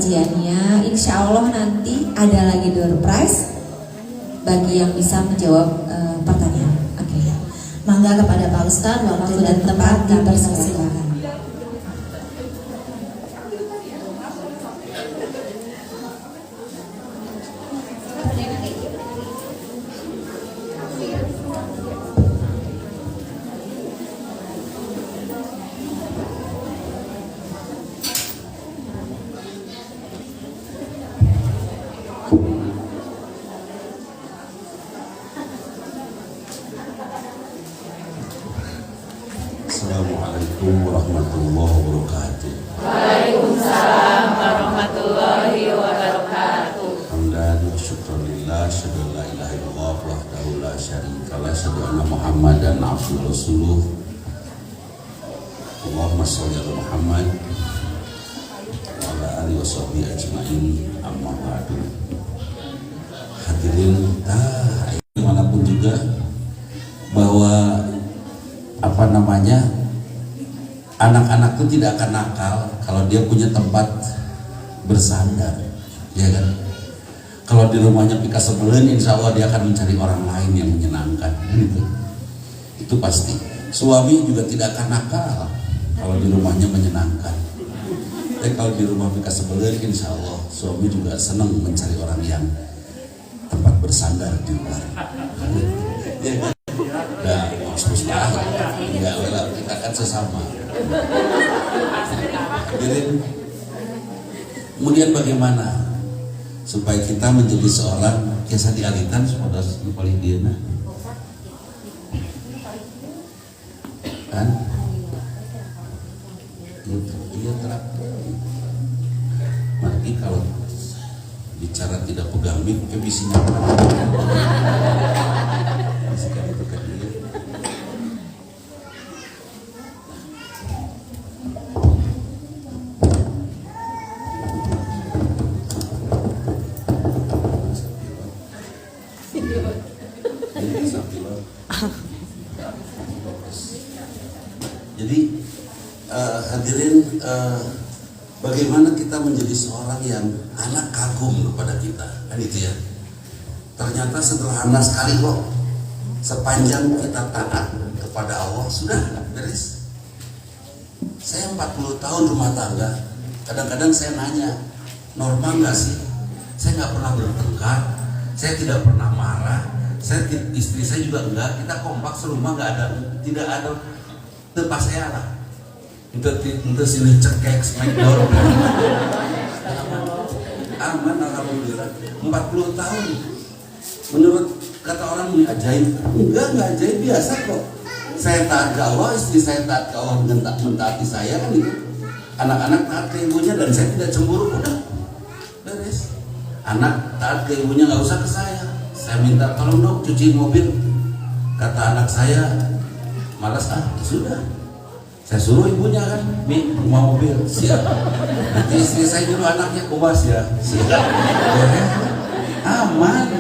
kajiannya. Insya Allah nanti ada lagi door prize bagi yang bisa menjawab pertanyaan. Oke. Mangga kepada Pak Ustadz, waktu dan tempat dipersilakan. Assalamualaikum warahmatullahi wabarakatuh. Waalaikumsalam warahmatullahi wabarakatuh. Hamdan wa syukran lillah, asyhadu an la ilaha illallah wahdahu la syarika lah, asyhadu anna Muhammadan abduhu rasuluh. Allahumma shalli ala Muhammad wa ala alihi washabbihi ajmain, amma ba'du. Hadirin dimanapun juga, bahwa anak-anak itu tidak akan nakal kalau dia punya tempat bersandar, ya kan? Kalau di rumahnya pika sebelen, insya Allah dia akan mencari orang lain yang menyenangkan, gitu. Itu pasti. Suami juga tidak akan nakal kalau di rumahnya menyenangkan. Tapi kalau di rumah pika sebelen, insya Allah suami juga senang mencari orang yang tempat bersandar di luar. Ya kan? Nah, maksudnya enggak lah, kita kan sesama. Kemudian bagaimana supaya kita menjadi seorang kisah dialitan pada paling diana kan? Iya terakhir. Mari kalau bicara tidak pegang mic, visinya Jadi hadirin, bagaimana kita menjadi seorang yang anak kagum kepada kita, kan itu ya. Ternyata sederhana sekali kok, sepanjang kita taat kepada Allah sudah beres. Saya 40 tahun rumah tangga, kadang-kadang saya nanya, normal nggak sih? Saya nggak pernah bertengkar, saya tidak pernah marah, istri saya juga enggak, kita kompak serumah, tidak ada tepas saya lah. Untuk sini cekek smackdown. Aman alhamdulillah. 40 tahun. Menurut kata orang ini ajaib. Enggak ajaib, biasa kok. Saya taat ke Allah, istri saya taat ke Allah, mentaati saya kan itu. Anak-anak taat ke ibunya dan saya tidak cemburu, udah beres. Anak taat ke ibunya, nggak usah ke saya. Saya minta tolong dong cuci mobil. Kata anak saya, malas sudah. Saya suruh ibunya kan, rumah mobil, siap. Nanti istri saya dulu anaknya kumas ya, siap. Ya, aman,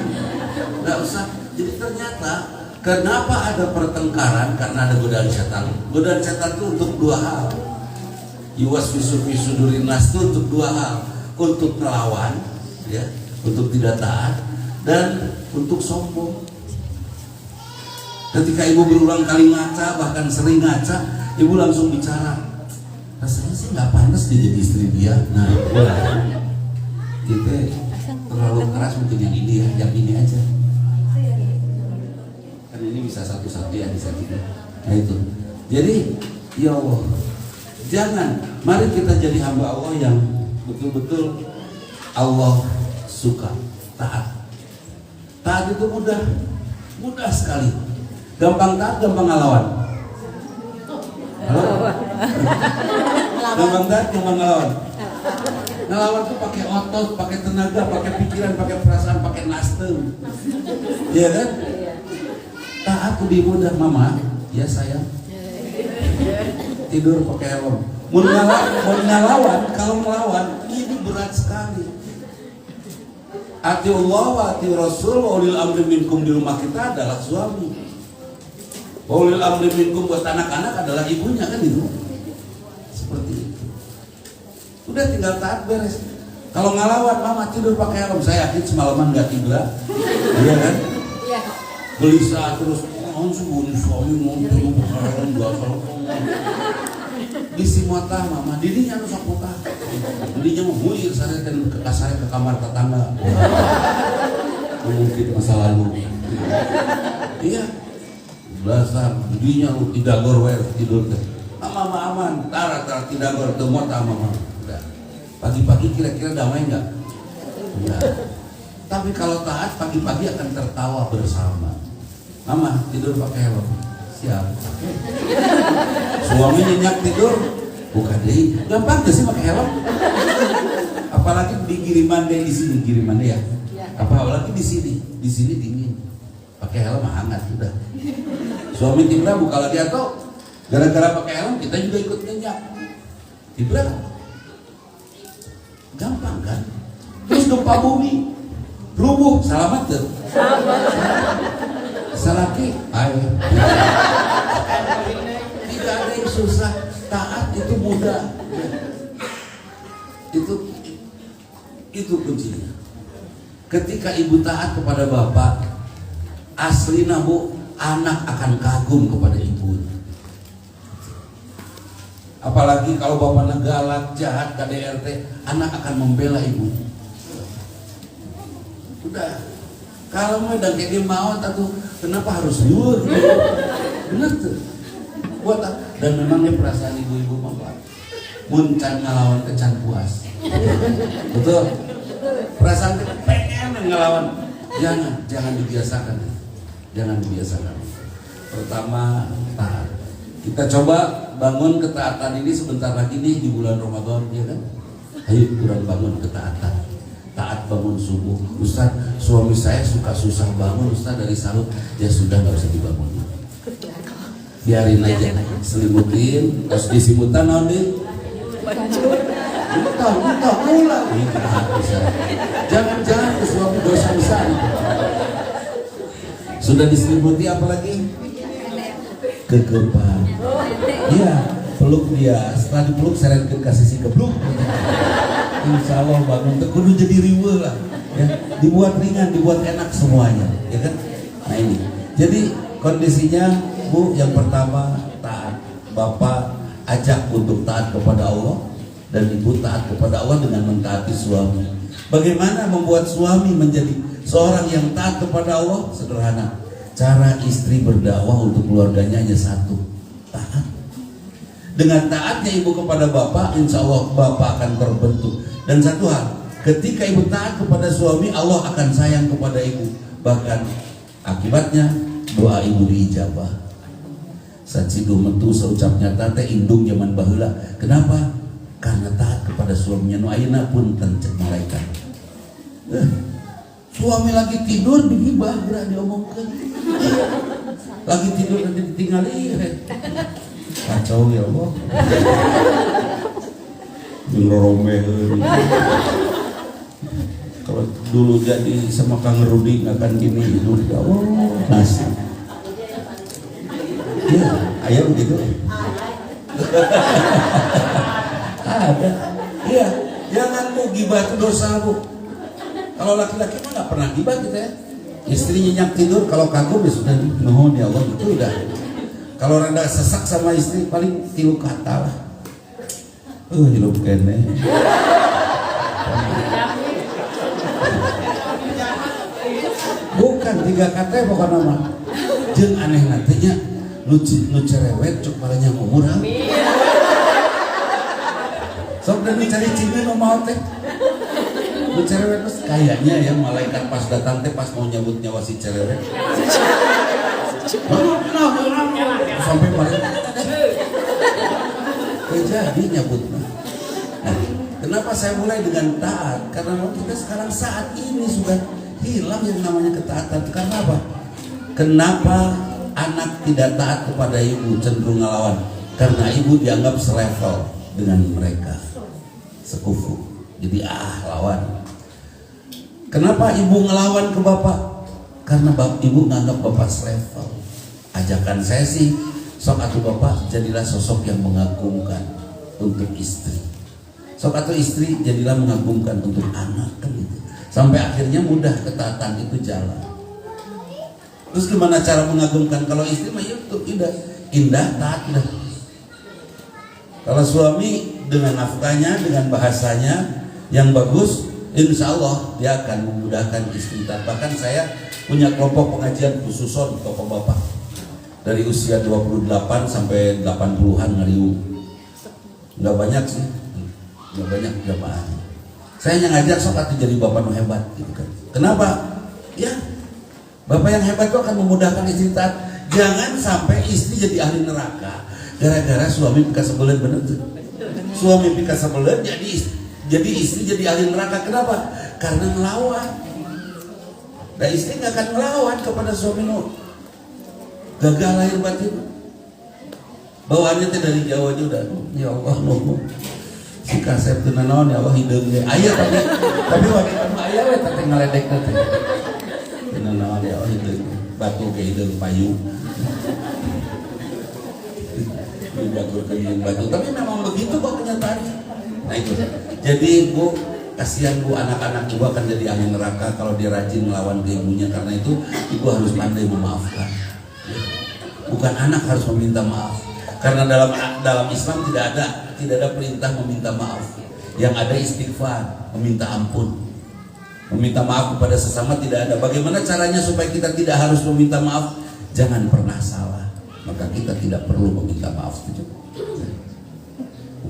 nggak usah. Jadi ternyata kenapa ada pertengkaran? Karena ada godaan setan. Godaan setan itu untuk dua hal. Yuwaswisu fi sudurin nas itu untuk dua hal, untuk melawan, ya, untuk tidak taat, dan untuk sombong. Ketika ibu berulang kali ngaca, bahkan sering ngaca, ibu langsung bicara, rasanya sih nggak pantas dia jadi istri dia. Nah, kita terlalu keras mungkin yang ini ya, yang ini aja. Kan ini bisa satu-satu ya bisa gitu. Nah itu. Jadi, ya Allah, mari kita jadi hamba Allah yang betul-betul Allah suka, taat. Taat itu mudah sekali. Gampang taat, gampang ngelawan. Halo? Gampang taat, gampang ngelawan. Ngelawan tuh pakai otot, pakai tenaga, pakai pikiran, pakai perasaan, pakai nastem. Iya kan? Taat lebih mudah, mama. Ya sayang. Tidur pakai helm. Mau ngelawan, kalau melawan ini berat sekali. Ati Allah wa ati Rasul wa ulil amri minkum, di rumah kita adalah suami. Ulil amri minkum buat anak-anak adalah ibunya, kan itu. Seperti itu. Udah tinggal taat beres. Kalau ngelawan, mama tidur pakai helm. Saya yakin semalaman nggak tidur, iya kan? Iya. Gelisah terus, suami mau tidur pakai helm nggak kalau di simota mama, dirinya harus sapota, dirinya mau huir saya dan ke kasar ke kamar tetangga. Mungkin masa lalu. Iya, belasan dirinya lu tidak gorwer tidur teh. Mama aman, tara tidak gor temot mama. Udah. Pagi-pagi kira-kira damai nggak? Enggak. Tapi kalau taat pagi-pagi akan tertawa bersama. Mama tidur pakai helm. Siap. Suami nyenyak tidur, bukan deh. Gampang gak sih pakai helm? Apalagi di kiriman deh, di sini kiriman deh ya. Apalagi di sini dingin. Pakai helm hangat sudah. Suami Tibra buka lagi atau gara-gara pakai helm kita juga ikut nyenyak. Tibra gampang kan? Terus gempa bumi, rubuh, selamat tuh. Salaki, ayo. Tidak ada yang susah, taat itu mudah. Itu kuncinya. Ketika ibu taat kepada bapak, aslina bu, anak akan kagum kepada ibu. Apalagi kalau bapak galak, jahat, KDRT, anak akan membela ibu. Udah. Kalau mau dan kayak dia mau atau kenapa harus nyuruh? Bener tuh. Buat dan memangnya perasaan ibu-ibu bapak muncan ngelawan kecan puas. Betul. Perasaan pengen ngelawan. Jangan dibiasakan. Jangan dibiasakan. Pertama taat. Kita coba bangun ketaatan ini sebentar lagi nih di bulan Ramadan, ya kan? Ayo kurang bangun ketaatan. Taat bangun subuh. Ustaz, suami saya suka susah bangun Ustaz dari salut. Ya sudah nggak usah dibangun. Biarin aja, selimutin, terus disimutan nanti. Entah, pulang. Jangan ke suami dosa besar. Sudah diselimuti apa lagi? Kegepan. Iya, peluk dia. Setelah dipeluk, serenkan kasih si kebluk. Insya Allah bangun kudu jadi riwe lah ya. Dibuat ringan, dibuat enak semuanya ya kan. Nah ini jadi kondisinya bu, yang pertama taat. Bapak ajak untuk taat kepada Allah dan ibu taat kepada Allah dengan mentaati suami. Bagaimana membuat suami menjadi seorang yang taat kepada Allah? Sederhana. Cara istri berdakwah untuk keluarganya hanya satu, taat. Dengan taatnya ibu kepada bapak, insya Allah bapak akan terbentuk. Dan satu hal, ketika ibu taat kepada suami, Allah akan sayang kepada ibu. Bahkan akibatnya doa ibu diijabah. Sacidu mentu seucapnya tate indung zaman baheula. Kenapa? Karena taat kepada suaminya. Nu ayeuna pun tencek malaikat. Suami lagi tidur digibah, gerak diomongkeun. Lagi tidur nanti ditinggali. Kacau ya Allah. Ngeromeheun. Kalau dulu jadi sama Kang Rudi nggak akan gini hidup ya Allah. Nasi. Ya, ayam gitu. Ada. Iya, jangan bu gibah itu dosa bu. Kalau laki-laki mah nggak pernah gibah kita ya. Istri nyenyak tidur, kalau kagum ya sudah nuhun ya Allah itu udah. Kalau rada sesak sama istri paling 3 kata lah. Hidup kene. Bukan 3 kata pokoknya mah. Jeung aneh nantinya nu cerewet cuk balanya ngumur. Sok dan dicari cinta nu mau teh. Nu cerewet terus kayaknya ya malaikat pas datang teh pas mau nyebut nyawa si cerewet. Sampai malaikat jadi nyebut. Nah, kenapa saya mulai dengan taat? Karena kita sekarang saat ini sudah hilang yang namanya ketaatan. Karena apa? Kenapa anak tidak taat kepada ibu, cenderung ngelawan? Karena ibu dianggap selevel dengan mereka, sekufu. Jadi lawan. Kenapa ibu ngelawan ke bapak? Karena ibu nganggap bapak selevel. Ajakan saya sih, sok atuh bapak jadilah sosok yang mengagumkan untuk istri. Sok atau istri jadilah mengagumkan untuk anak kan gitu. Sampai akhirnya mudah ketaatan itu jalan. Terus gimana cara mengagumkan? Kalau istri mah itu indah taat dah. Kalau suami dengan nafkahnya, dengan bahasanya yang bagus, insya Allah dia akan memudahkan istri. Bahkan saya punya kelompok pengajian khususon toko bapak dari usia 28 sampai 80-an ngariu. Nggak banyak sih, nggak banyak jamaah. Saya yang ngajak sok atuh jadi bapak yang hebat gitu kan. Kenapa? Ya, bapak yang hebat itu akan memudahkan istri taat. Jangan sampai istri jadi ahli neraka gara-gara suami pika sebelah, bener tuh. Suami pika sebelah jadi istri jadi ahli neraka. Kenapa? Karena ngelawan. Dan istri nggak akan ngelawan kepada suami gagal lahir batin. Bawaannya teh dari Jawa aja udah. Ya Allah nuhun. Si kasep teu naon ya Allah hideung ge. Aya tapi waktu mah aya we teh ngaledek teh. Teu naon ya Allah hideung. Batu ke hideung payung. Dibaturkeun jeung batu. Tapi memang begitu kok kenyataannya. Nah itu. Jadi Bu, kasihan Bu, anak-anak ibu akan jadi ahli neraka kalau dia rajin melawan ke ibunya. Karena itu ibu harus pandai memaafkan. Bukan anak harus meminta maaf. Karena dalam Islam tidak ada perintah meminta maaf. Yang ada istighfar, meminta ampun. Meminta maaf kepada sesama tidak ada. Bagaimana caranya supaya kita tidak harus meminta maaf? Jangan pernah salah, maka kita tidak perlu meminta maaf. Setuju?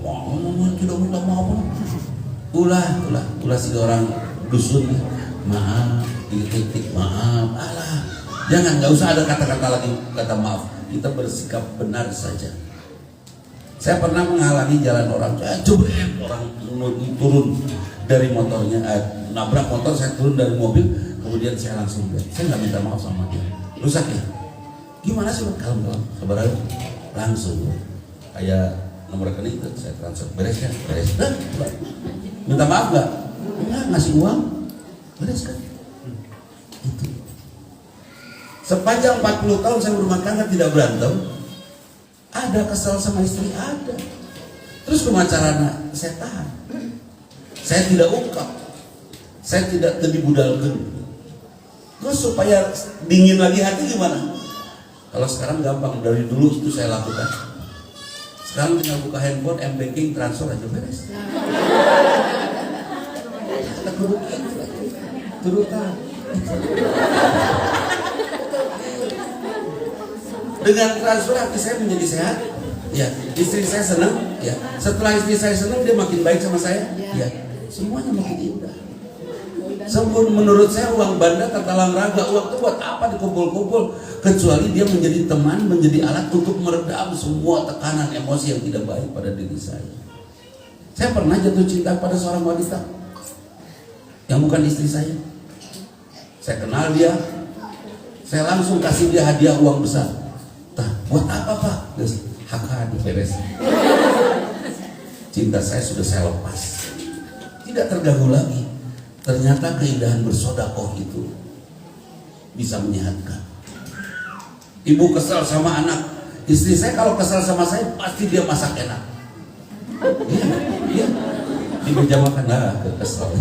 Wah, tidak minta maaf. Ulah si orang dusun. Maaf, titik maaf. Alah, jangan, nggak usah ada kata-kata lagi kata maaf. Kita bersikap benar saja. Saya pernah menghalangi jalan orang, coba orang turun dari motornya, nabrak motor, saya turun dari mobil, kemudian saya langsung bilang, saya nggak minta maaf sama dia. Rusak ya? Gimana sih? Kalem, sabar aja. Langsung, kayak nomor rekening itu saya transfer, beres. Nah, minta maaf nggak? Enggak, ngasih uang, beres kan? Itu. Sepanjang 40 tahun saya berumah tangga tidak berantem. Ada kesal sama istri, ada. Terus kemacarana saya tahan. Saya tidak ungkap. Saya tidak dibudalkan. Terus supaya dingin lagi hati gimana? Kalau sekarang gampang, dari dulu itu saya lakukan. Sekarang tinggal buka handphone, m-banking, transfer aja beres. Kita kudukin turutan. Dengan transfer hati saya menjadi sehat. Ya, istri saya senang. Ya, setelah istri saya senang dia makin baik sama saya. Ya, semuanya makin indah. Menurut saya uang banda tertalang raga, uang itu buat apa dikumpul-kumpul kecuali dia menjadi teman, menjadi alat untuk meredam semua tekanan emosi yang tidak baik pada diri saya. Saya pernah jatuh cinta pada seorang wanita yang bukan istri saya. Saya kenal dia, saya langsung kasih dia hadiah uang besar. Buat apa Pak? Hak beres. Cinta saya sudah saya lepas, tidak terganggu lagi. Ternyata keindahan bersodakoh itu bisa menyehatkan. Ibu kesal sama anak, istri saya kalau kesal sama saya pasti dia masak enak. Iya. Di meja makan kesal.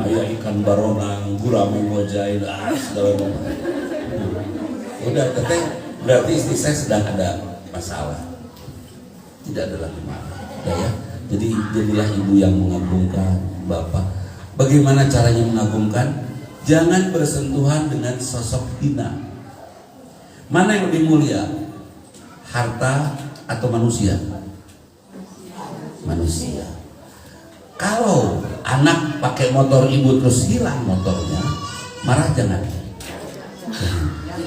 Ayah ikan baronang, gurame mojail, segala macam. Udah teteh. Berarti istri saya sedang ada masalah. Tidak ada lagi marah. Ya. Jadi jadilah ibu yang mengagumkan bapak. Bagaimana caranya mengagumkan? Jangan bersentuhan dengan sosok hina. Mana yang lebih mulia? Harta atau manusia? Manusia. Kalau anak pakai motor ibu terus hilang motornya, marah jangan.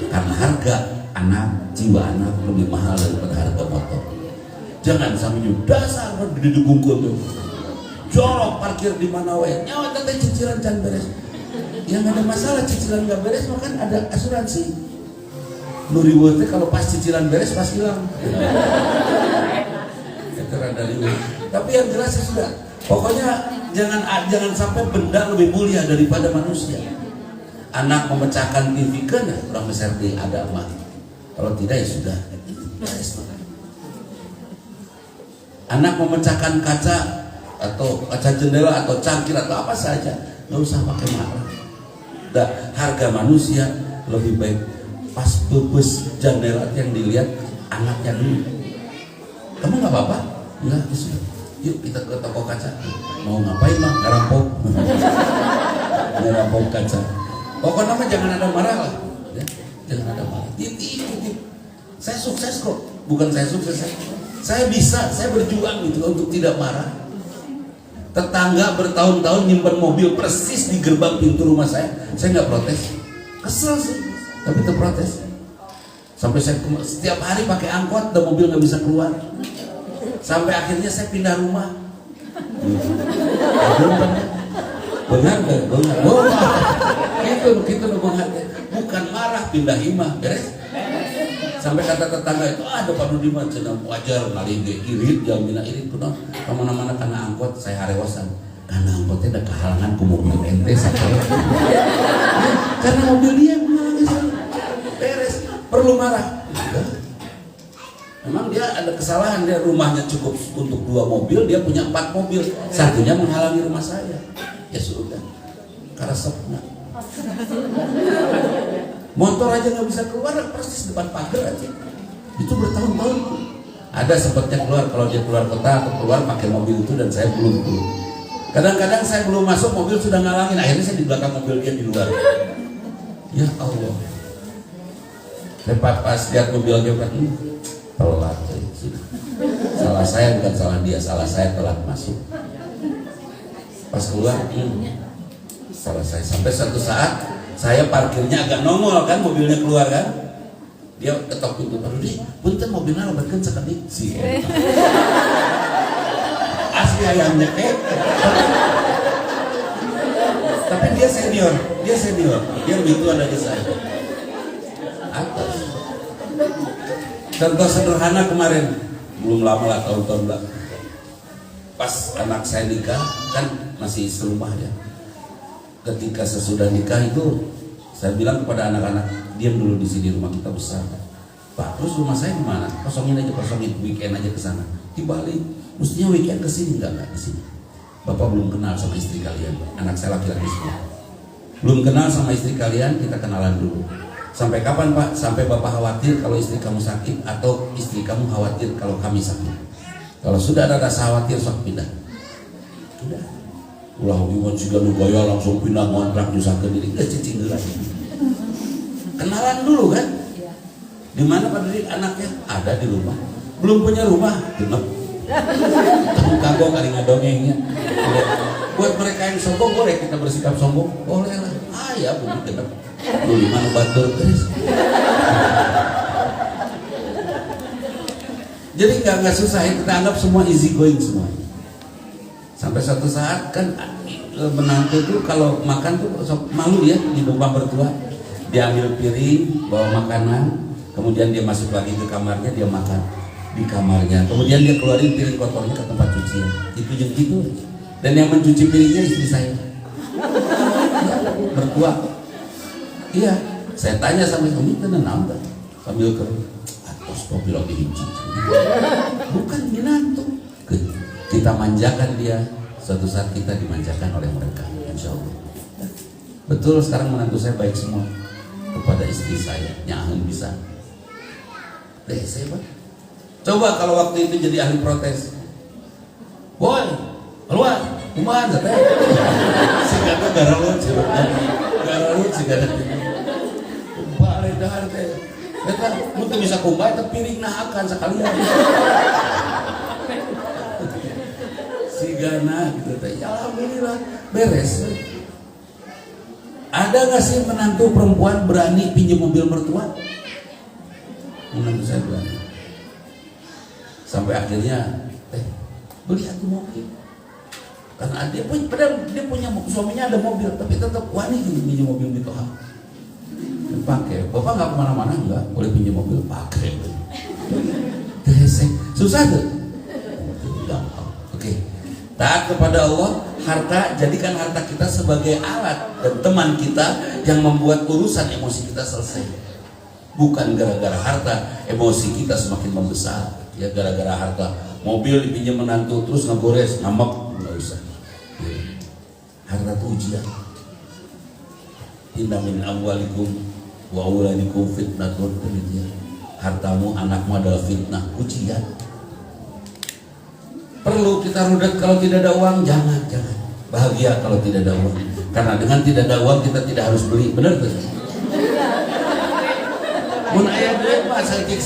Karena harga anak, jiwa anak lebih mahal daripada harga motor. Jangan sampai dasar gede dibungkul tuh. Jorok parkir di mana wae. Nyawa teh cicilan can beres. Yang ada masalah cicilan nggak beres makan ada asuransi. Nuriweuh teh kalau pas cicilan beres pas hilang. Itu rada riweuh. Tapi yang jelas ya sudah. Pokoknya jangan sampai benda lebih mulia daripada manusia. Anak memecahkan TV kan orang besar ada mah. Kalau tidak ya sudah. Anak memecahkan kaca atau kaca jendela atau cangkir atau apa saja, nggak usah pakai marah. Harga manusia lebih baik pas bebes jendela yang dilihat anaknya dulu. Kamu nggak apa-apa? Enggak, sudah. Yuk kita ke toko kaca. Mau ngapain mah? Ngerampok kaca. Pokoknya mah jangan ada marah lah. Ya, jangan ada marah. Titip. Saya sukses kok. Bukan saya sukses. Saya bisa. Saya berjuang gitu untuk tidak marah. Tetangga bertahun-tahun nyimpan mobil persis di gerbang pintu rumah saya nggak protes. Kesel sih, tapi terprotes. Sampai saya setiap hari pakai angkot dan mobil nggak bisa keluar. Sampai akhirnya saya pindah rumah. Benar. Itu bukan marah, pindah imah, beres. Sampai kata tetangga itu ada Pak Nudiman cenah wajar kali ge irit jamina irit kunaon kamana-mana kana angkot saya harewasan. Karena angkotnya ada kehalangan ku mobil ente sakit. Karena mobil dia beres, perlu marah. Memang dia ada kesalahan, dia rumahnya cukup untuk 2 mobil, dia punya 4 mobil, satunya menghalangi rumah saya. Ya sudah, karasepna. Motor aja nggak bisa keluar, persis depan pagar aja. Itu bertahun-tahun. Ada sempatnya keluar, kalau dia keluar kota atau keluar pakai mobil itu dan saya belum. Kadang-kadang saya belum masuk, mobil sudah ngalangin. Akhirnya saya di belakang mobil dia di luar. Ya Allah. Lepas pas lihat mobil dia telat. Salah saya bukan salah dia, salah saya telat masuk. Pas keluar, salah saya. Sampai suatu saat saya parkirnya agak nongol kan, mobilnya keluar kan. Dia ketok pintu, aduh di, punten mobilnya lebatkan sekali sih. Asli ayamnya tapi dia senior, dia lebih tua dari saya. Atas. Contoh sederhana kemarin, belum lama lah, tahun-tahun belakang. Pas anak saya nikah, kan masih serumah ya. Ketika sesudah nikah itu, saya bilang kepada anak-anak, diam dulu di sini, rumah kita besar. Pak, terus rumah saya di mana? Kosongin, weekend aja ke sana. Di Bali, mestinya weekend ke sini enggak di sini. Bapak belum kenal sama istri kalian, anak saya laki-laki semua. Belum kenal sama istri kalian, kita kenalan dulu. Sampai kapan Pak? Sampai Bapak khawatir kalau istri kamu sakit atau istri kamu khawatir kalau kami sakit. Kalau sudah ada rasa khawatir, sok pindah. Sudah. Ulah gimana juga nu gaya langsung pindah ngontrak nyusahkeun diri, geus cicing lagi. Kenalan dulu kan? Di mana Pak Diri anaknya? Ada di rumah. Belum punya rumah, genep. Kagok kali ngadongengnya. Buat mereka yang sombong boleh kita bersikap sombong, boleh lah. Ya begitu genep. Lu di mana batur guys? Jadi nggak susah ya, kita anggap semua easy going semua. Sampai suatu saat kan menantu tuh kalau makan tuh malu ya di depan mertua. Dia ambil piring, bawa makanan, kemudian dia masuk lagi ke kamarnya, dia makan di kamarnya. Kemudian dia keluarin piring kotornya ke tempat cucian. Itu gitu. Dan yang mencuci piringnya istri saya. Mertua. Iya, saya tanya sama kamu tenang nambah sambil ke atas mobil lagi hiji. Bukan menantu. Kita manjakan dia, suatu saat kita dimanjakan oleh mereka, insya Allah. Betul, sekarang menantu saya baik semua kepada istri saya, nyahan bisa. Saya Pak. Coba kalau waktu itu jadi ahli protes, boy, keluar, kumaha teh? Sigana garalut, sigana. Balik dahar teh. Eta mun teu bisa kumaha teh piring nahakan sakalian. Sigana gitu teh. Ya alhamdulillah beres. Ada nggak sih menantu perempuan berani pinjam mobil mertua? Menantu saya berani. Sampai akhirnya, beli aku mobil. Karena dia punya, padahal dia punya suaminya ada mobil, tapi tetap wani gitu pinjam mobil di Toha. Pakai. Bapak nggak kemana-mana nggak boleh pinjam mobil, pakai. Susah tuh. Oke. Taat kepada Allah, harta, jadikan harta kita sebagai alat dan teman kita yang membuat urusan emosi kita selesai. Bukan gara-gara harta emosi kita semakin membesar. Ya gara-gara harta mobil dipinjam menantu terus ngegores, ngambek, nggak usah. Harta itu ujian. Inna min amwalikum wa auladikum fitnatun, hartamu, anakmu adalah fitnah, ujian. Perlu kita rudet kalau tidak ada uang, jangan. Bahagia kalau tidak ada uang, karena dengan tidak ada uang kita tidak harus beli, benar tuh. Mun aya duit mah setik,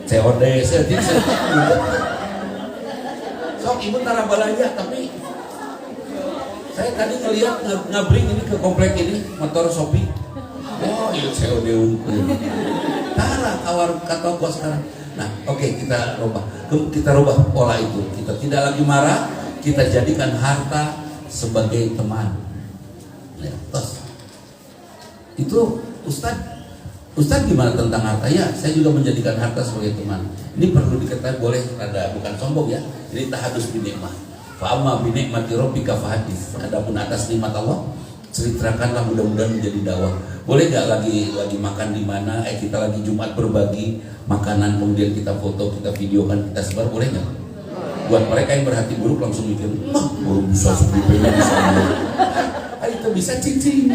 COD, setik. Sok ibu tara balanja, tapi saya tadi ngelihat ngabring ini ke komplek ini motor Shopee. Oh, iya COD unggul. Tara kawar kata gua sekarang. Nah, oke, kita rubah pola itu. Kita tidak lagi marah, kita jadikan harta sebagai teman. Ya, tos. Itu Ustadz gimana tentang harta? Ya, saya juga menjadikan harta sebagai teman. Ini perlu diketahui, boleh ada bukan sombong ya. Ini tahadus binikmah. Fa'amma binikmati rabbika fahadits. Adapun atas nikmat Allah, ceritakanlah, mudah-mudahan menjadi dakwah. Boleh nggak lagi makan di mana? Kita lagi Jumat berbagi makanan, kemudian kita foto, kita videokan, kita sebar, boleh nggak? Buat mereka yang berhati buruk langsung mikir, baru bisa sebelumnya bisa. Itu bisa cincin.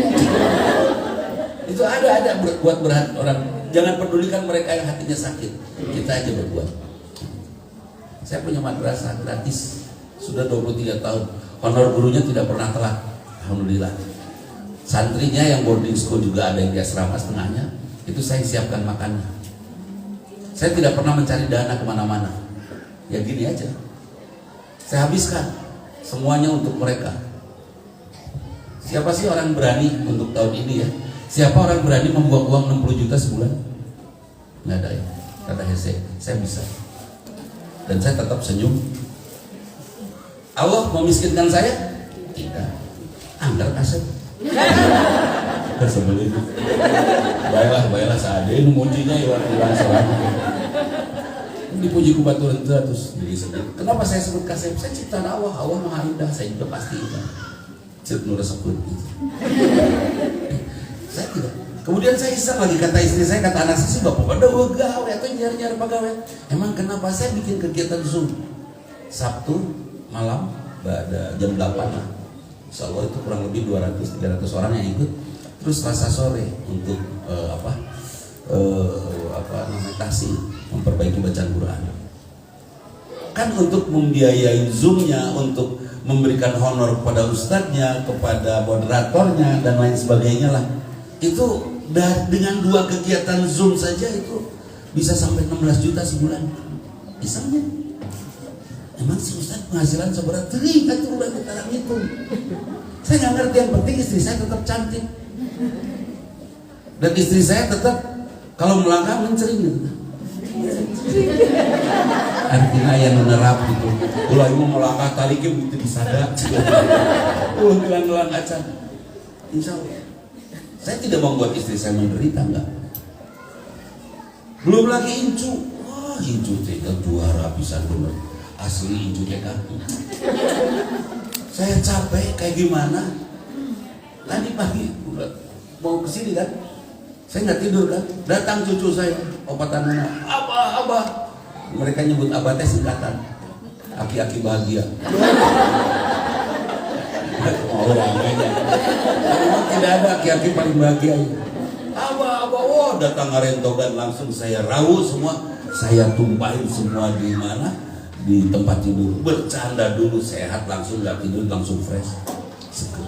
Itu ada buat berhati orang. Jangan pedulikan mereka yang hatinya sakit. Kita aja berbuat. Saya punya madrasah gratis sudah 23 tahun. Honor gurunya tidak pernah telat. Alhamdulillah. Santrinya yang boarding school juga ada yang di asrama setengahnya. Itu saya siapkan makannya. Saya tidak pernah mencari dana kemana-mana. Ya gini aja. Saya habiskan semuanya untuk mereka. Siapa sih orang berani untuk tahun ini ya? Siapa orang berani membuang uang 60 juta sebulan? Nggak ada ya. Kata Hese, saya bisa. Dan saya tetap senyum. Allah memiskinkan saya? Tidak. Anggar kasih. Tersebut itu. Baiklah seadanya mujinya iwan salam. Dipuji ku baturan terus diri sendiri. Kenapa saya sebut kasih? Saya ciptaan Allah Maha Indah. Saya juga pasti itu. Cip nur sebut gitu. Saya tidak. Kemudian saya iseng lagi, kata istri saya, kata anak saya sih, bapak pada gawe atau nyari-nyari pegawai. Emang kenapa saya bikin kegiatan Zoom Sabtu malam pada jam 8 lah. Insya Allah itu kurang lebih 200-300 orang yang ikut. Terus Selasa sore untuk tahsin, memperbaiki bacaan Quran. Kan untuk membiayai Zoom-nya, untuk memberikan honor kepada ustadznya, kepada moderatornya dan lain sebagainya lah. Itu dengan 2 kegiatan Zoom saja itu bisa sampai 16 juta sebulan. Misalnya, emang si ustadz penghasilan seberat terikat tuh udah kita ngitung. Saya nggak ngerti, yang penting istri saya tetap cantik dan istri saya tetap kalau melangkah mencering gitu. Artinya yang menerap gitu. Ulah mau melangkah tarikin gitu disadap. Gelang-gelang acan. Insya Allah. Saya tidak membuat istri saya menderita, enggak. Belum lagi Incu. Wah, Incu tega juara bisa bener. Asli Incu tega. Saya capek kayak gimana? Tadi pagi mau kesini kan, saya nggak tidur kan. Datang cucu saya, opatan mana? Abah. Mereka nyebut abah teh singkatan. Aki-aki bahagia. Tidak ada aki-aki paling bahagia. Abah, oh datang ngarentogan langsung saya rawuh semua, saya tumpahin semua di mana? Di tempat tidur. Bercanda dulu, sehat langsung, nggak tidur langsung fresh, seger,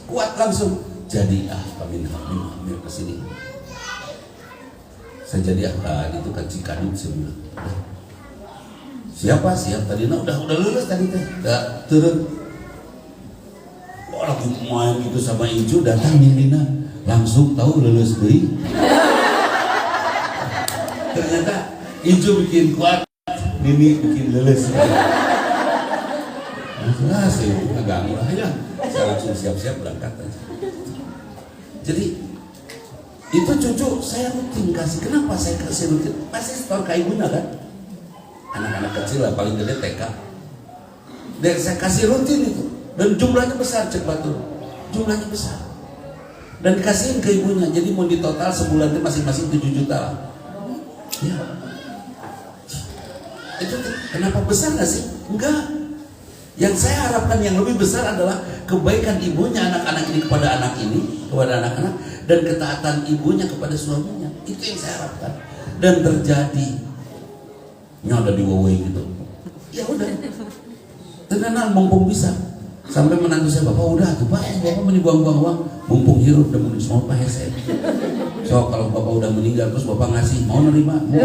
kuat langsung. Jadi kami hamil kesini. Saya jadi itu kan Cikadut semua. Siapa tadi? Udah lulus tadi teh, udah turun. Lagi main gitu sama Incu, datang Nina langsung tahu lulus deh. Ternyata Incu bikin kuat, Nini bikin lulus. Nah, saya agak murah ya. Saya langsung siap-siap berangkat aja. Jadi itu cucu saya rutin kasih. Kenapa saya kasih rutin? Pasti setor ke ibunya kan. Anak-anak kecil lah, paling gede TK. Dan saya kasih rutin itu. Dan jumlahnya besar, cek batu. Jumlahnya besar. Dan dikasihin ke ibunya. Jadi mau di total sebulan itu masing-masing 7 juta lah. Ya. Itu kenapa besar nggak sih? Enggak. Yang saya harapkan yang lebih besar adalah kebaikan ibunya anak-anak ini kepada anak ini, kepada anak-anak, dan ketaatan ibunya kepada suaminya. Itu yang saya harapkan. Dan terjadi. Nyoda di Huawei gitu. Ya udah. Tenan mumpung bisa. Sampai menantu saya, Bapak udah tuh Pak, Bapak meni buang-buang uang, mumpung hirup dan meni semua Pak hese. So kalau Bapak udah meninggal terus Bapak ngasih, mau nerima? Mau.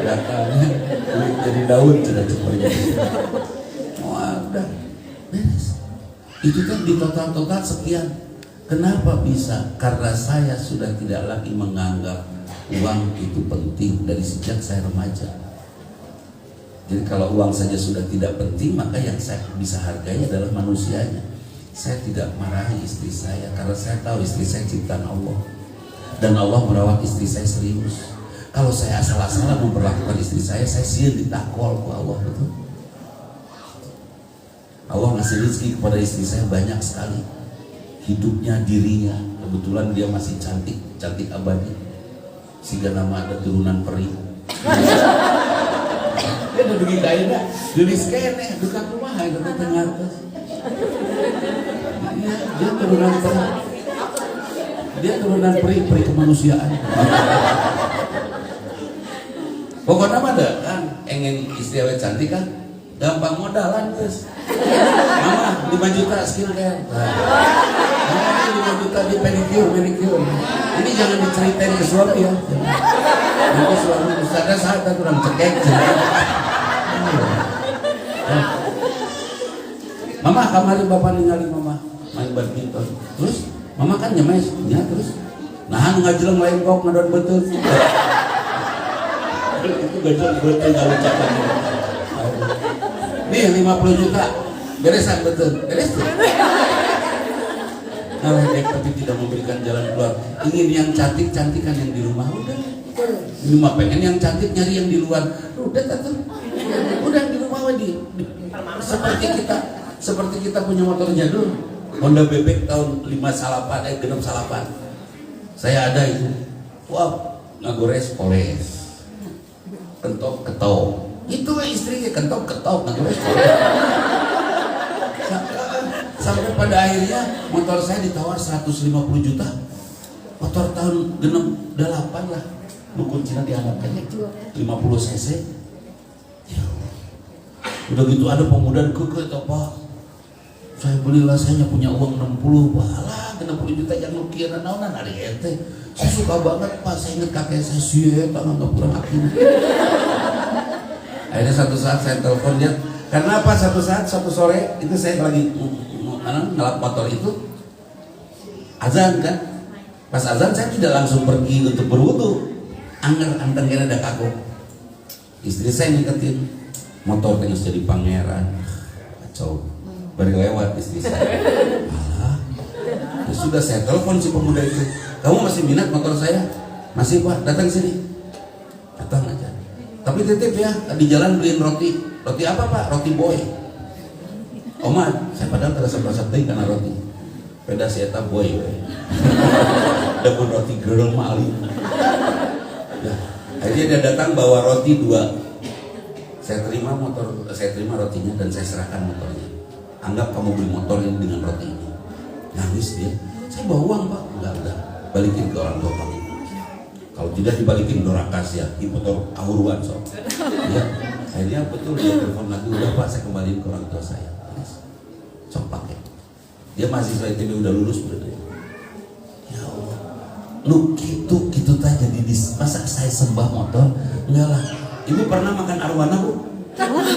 Datangnya jadi daun sudah cepat. Oh ada, beres. Itu kan di total sekian. Kenapa bisa? Karena saya sudah tidak lagi menganggap uang itu penting dari sejak saya remaja. Jadi kalau uang saja sudah tidak penting, maka yang saya bisa hargai adalah manusianya. Saya tidak marahi istri saya karena saya tahu istri saya ciptaan Allah. Dan Allah merawat istri saya serius. Kalau saya asal-asalan memperlakukan istri saya sieun ditakwal ku Allah, betul. Allah ngasih rezeki kepada istri saya banyak sekali. Hidupnya, dirinya, kebetulan dia masih cantik, cantik abadi. Sehingga nama ada turunan peri. Dia udah begini kayaknya, jenis kene, bukan rumah, itu tengah atas. Dia turunan peri. Dia turunan peri kemanusiaan. Pokoknya mah ada kan, ingin istri awet cantik kan, gampang modalan guys. Mama 5 juta skill kan. Mama 5 juta di pedicure. Ini jangan diceritain ke suami ya. Nanti suami ustaznya saat kurang cekek. Mama kemarin bapak ningali mama main badminton. Terus mama kan nyemes, ya terus. Nah ngajeleng lain kok ngadon betul. Itu gajah betul kalau ucapan. Nih 50 juta beresan betul, beres tuh. Nah, tapi tidak memberikan jalan keluar. Ingin yang cantik-cantikan yang di rumah udah. Ini mah pengen yang cantik nyari yang di luar. Udah tuh. Udah di rumah di. Seperti kita punya motor jadul Honda Bebek tahun 6 salapan. Saya ada itu. Wah, ngagores poles. Kentok ketok. Itu istrinya kentok ngagores poles. Sampai pada akhirnya motor saya ditawar 150 juta. Motor tahun 68 lah. Nukun Cina dianggapkannya 50 cc. Ya. Udah gitu ada pemuda keke apa? Saya belilah, saya punya uang 60. Walah 60 juta yang lukian naonan hari ente. Saya suka banget Pak, saya ingat kakek saya sih tangan nggak pulang akhirnya. Akhirnya satu saat saya telepon dia. Karena apa? Satu sore itu saya lagi ngelap motor itu azan kan. Pas azan saya tidak langsung pergi untuk berwudu. Anteng kira ada kaku. Istri saya ngingetin motor terus jadi pangeran. Kacau. Baru lewat istri saya. Alah. Ya sudah saya telepon si pemuda itu. Kamu masih minat motor saya? Masih Pak, datang sini. Datang aja. Tapi titip ya, di jalan beliin roti. Roti apa Pak? Roti boy. Oma, saya padahal terasa teh karena roti. Peda sieta boy. Ada pun roti girl mali. Ya, akhirnya dia datang bawa roti 2. Saya terima rotinya dan saya serahkan motornya. Anggap kamu beli motor ini dengan roti ini. Nangis dia. Saya bawa uang Pak. Enggak. Balikin ke orang tua Pak. Kalau tidak dibalikin dorakas ya, motor ahuruan so. Ya, akhirnya betul dia telepon lagi, udah Pak saya kembaliin ke orang tua saya. Sok pakai. Dia mahasiswa ITB udah lulus berarti. Ya Allah. Lu gitu tanya jadi masa saya sembah motor? Enggak lah. Ibu pernah makan arwana Bu? Arwana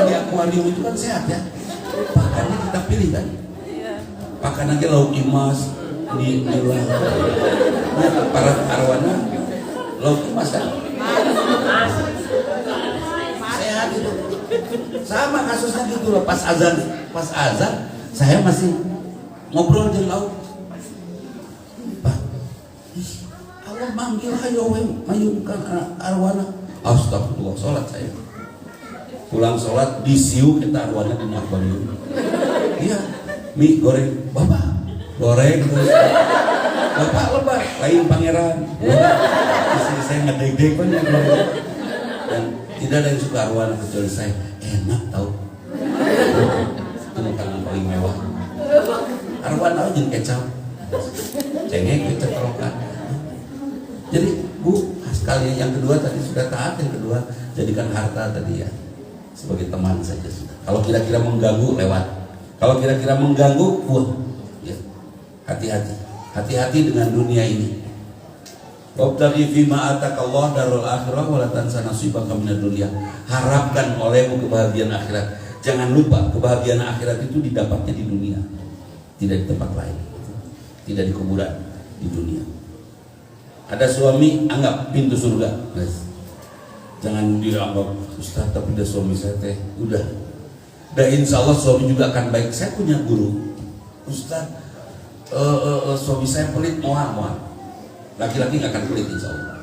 di akuarium itu kan sehat ya. Pakannya kita pilih kan. Pakan aja lauk imas di laut. Para arwana lauk imas kan. Sehat itu. Sama kasusnya gitu loh. Pas azan saya masih ngobrol di laut. Pak, Allah manggil ayo mayungkan arwana. Astagfirullah, sholat saya. Pulang sholat disiu kita arwana di akuarium. Iya, mie goreng, Bapak goreng terus. Bapak lebar, lain pangeran. Istri saya ngedek-dek kan. Dan tidak ada yang suka arwana kecuali saya. Enak tau. Itu makanan paling mewah. Arwana aja kecap. Cengeng kecap terokan. Jadi Bu, sekali yang kedua tadi sudah taat, yang kedua jadikan harta tadi ya sebagai teman saja sudah. Kalau kira-kira mengganggu lewat. Kalau kira-kira mengganggu, ya. Hati-hati. Hati-hati dengan dunia ini. Wabtaghi fima atakallah darul akhirah wa la tansa nasibaka minad dunya. Harapkan olehmu kebahagiaan akhirat. Jangan lupa kebahagiaan akhirat itu didapatnya di dunia, tidak di tempat lain, tidak di kuburan, di dunia. Ada suami anggap pintu surga, guys. Jangan dianggap Ustaz tapi udah suami saya teh udah. Dan insya Allah suami juga akan baik. Saya punya guru Ustaz, suami saya pelit moal. Laki-laki nggak akan pelit insya Allah.